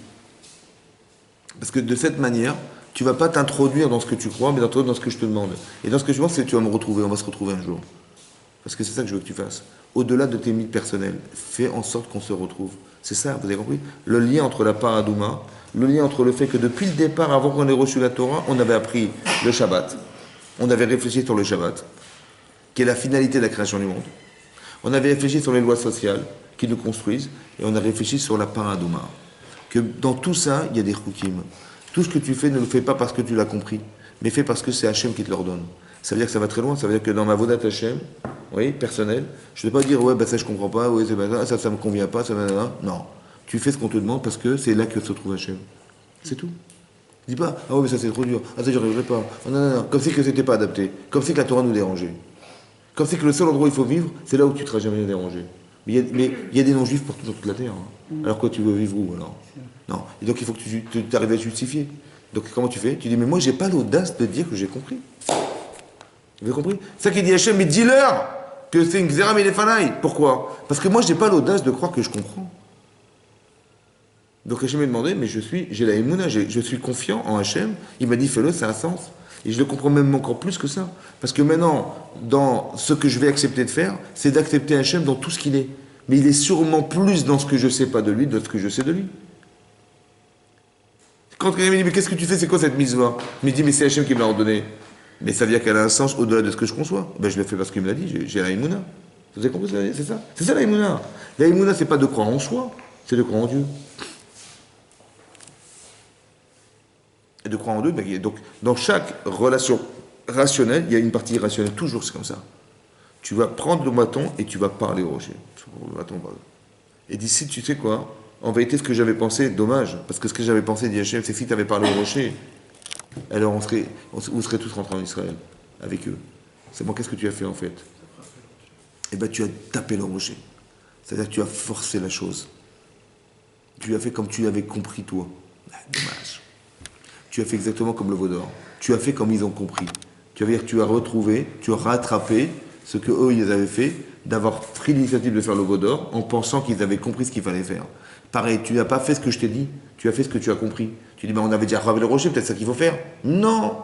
Parce que de cette manière, tu ne vas pas t'introduire dans ce que tu crois, mais t'introduire dans ce que je te demande. Et dans ce que je demande, c'est que tu vas me retrouver, on va se retrouver un jour. Parce que c'est ça que je veux que tu fasses. Au-delà de tes mythes personnels, fais en sorte qu'on se retrouve. C'est ça, vous avez compris? Le lien entre la paradouma, le lien entre le fait que depuis le départ, avant qu'on ait reçu la Torah, on avait appris le Shabbat. On avait réfléchi sur le Shabbat, qui est la finalité de la création du monde. On avait réfléchi sur les lois sociales qui nous construisent, et on a réfléchi sur la paradouma. Que dans tout ça, il y a des chukim. Tout ce que tu fais, ne le fais pas parce que tu l'as compris, mais fais parce que c'est Hachem qui te l'ordonne. Ça veut dire que ça va très loin, ça veut dire que dans ma vodat Hachem, oui, personnelle, je ne vais pas dire, ouais, bah ça je comprends pas, ouais, ça me convient pas, ça non. Tu fais ce qu'on te demande parce que c'est là que se trouve Hachem. C'est tout. Dis pas, ah ouais, mais ça c'est trop dur, ah ça j'y arriverai pas. Oh, non, comme si que c'était pas adapté, comme si que la Torah nous dérangeait. Comme si que le seul endroit où il faut vivre, c'est là où tu ne seras jamais dérangé. Mais il y a des non-juifs pour toute la terre. Hein. Alors quoi, tu veux vivre où alors? Non. Et donc il faut que tu arrives à justifier. Donc comment tu fais? Tu dis, mais moi j'ai pas l'audace de dire que j'ai compris. Vous avez compris? C'est ça qu'il dit Hachem, mais dis-leur que c'est une xéra milefanaï. Pourquoi? Parce que moi j'ai pas l'audace de croire que je comprends. Donc Hachem m'a demandé, mais j'ai la émouna, je suis confiant en Hachem. Il m'a dit, fais-le, ça a un sens. Et je le comprends même encore plus que ça. Parce que maintenant, dans ce que je vais accepter de faire, c'est d'accepter Hachem dans tout ce qu'il est. Mais il est sûrement plus dans ce que je ne sais pas de lui, de ce que je sais de lui. Quand quelqu'un me dit, mais qu'est-ce que tu fais, c'est quoi cette mitzvah? Il me dit, mais c'est Hachem qui me l'a ordonné. Mais ça veut dire qu'elle a un sens au-delà de ce que je conçois. Ben, je le fais parce qu'il me l'a dit, j'ai la Emouna. Vous avez compris, c'est ça? C'est ça la Emouna. La Emouna, c'est pas de croire en soi, c'est de croire en Dieu. Et de croire en Dieu, ben, donc dans chaque relation rationnelle, il y a une partie irrationnelle, toujours c'est comme ça. Tu vas prendre le bâton et tu vas parler au rocher. Et d'ici, tu sais quoi? En vérité, ce que j'avais pensé, dommage, parce que ce que j'avais pensé, dit Hachem, c'est que si tu avais parlé au rocher, alors vous serez tous rentrés en Israël avec eux. C'est bon, qu'est-ce que tu as fait en fait? Eh bien, tu as tapé le rocher. C'est-à-dire que tu as forcé la chose. Tu as fait comme tu l'avais compris toi. Ah, dommage. Tu as fait exactement comme le veau d'or. Tu as fait comme ils ont compris. Tu as retrouvé, tu as rattrapé ce que eux ils avaient fait, d'avoir pris l'initiative de faire le veau d'or en pensant qu'ils avaient compris ce qu'il fallait faire. Pareil, tu n'as pas fait ce que je t'ai dit, tu as fait ce que tu as compris. Tu dis, ben, on avait déjà ravé le rocher, peut-être ça qu'il faut faire. Non!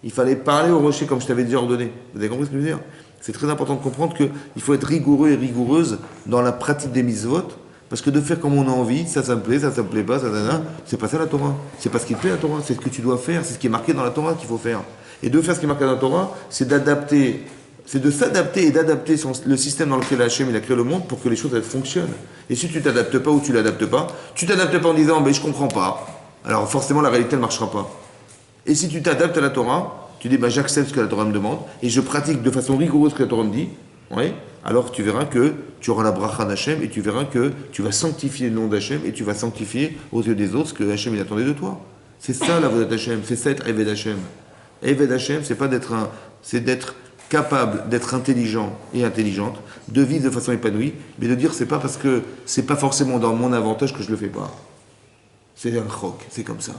Il fallait parler au rocher comme je t'avais déjà ordonné. Vous avez compris ce que je veux dire? C'est très important de comprendre qu'il faut être rigoureux et rigoureuse dans la pratique des mitzvot, parce que de faire comme on a envie, ça me plaît, ça me plaît pas, c'est pas ça la Torah. C'est pas ce qui te plaît la Torah, c'est ce que tu dois faire, c'est ce qui est marqué dans la Torah qu'il faut faire. Et de faire ce qui est marqué dans la Torah, c'est d'adapter, c'est de s'adapter et d'adapter le système dans lequel Hachem il a créé le monde pour que les choses elles fonctionnent. Et si tu t'adaptes pas ou tu l'adaptes pas en disant ben je comprends pas, alors forcément la réalité ne marchera pas. Et si tu t'adaptes à la Torah, tu dis ben j'accepte ce que la Torah me demande et je pratique de façon rigoureuse ce que la Torah me dit, oui, alors tu verras que tu auras la bracha d'Hachem et tu verras que tu vas sanctifier le nom d'Hachem et tu vas sanctifier aux yeux des autres ce que Hachem il attendait de toi. C'est ça la voie d'Hachem, c'est ça être Eved Hachem. Eved Hachem, c'est pas c'est d'être capable d'être intelligent et intelligente, de vivre de façon épanouie, mais de dire c'est pas parce que c'est pas forcément dans mon avantage que je le fais pas. C'est un chok, c'est comme ça.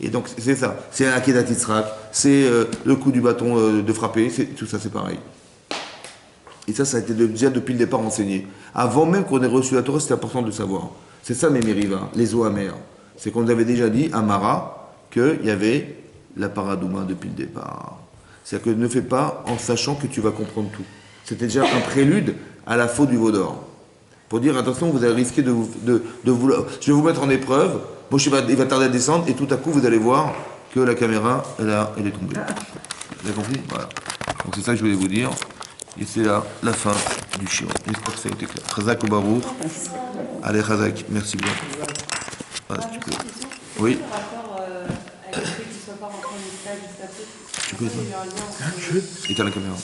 Et donc c'est ça, c'est un Akedat Yitzhak, c'est le coup du bâton de frapper, tout ça c'est pareil. Et ça a été déjà depuis le départ enseigné. Avant même qu'on ait reçu la Torah, c'était important de le savoir. C'est ça mes mériva, les eaux amères. C'est qu'on avait déjà dit à Mara qu'il y avait la paradouma depuis le départ. C'est-à-dire que ne fais pas en sachant que tu vas comprendre tout. C'était déjà un prélude à la faute du veau d'or. Pour dire, attention, vous allez risquer de vouloir... Je vais vous mettre en épreuve, Moshe il va tarder à descendre, et tout à coup, vous allez voir que la caméra, elle est tombée. Vous avez compris? Voilà. Donc c'est ça que je voulais vous dire. Et c'est là la fin du shiur. J'espère que ça a été clair. Chazak ou Baruch. Allez, Chazak, merci bien. Voilà, si tu peux. Oui. Par rapport à l'effet qu'il ne soit pas rentré en Israël juste après. Tu peux. Il y a eu un lien entre- Éteins la caméra.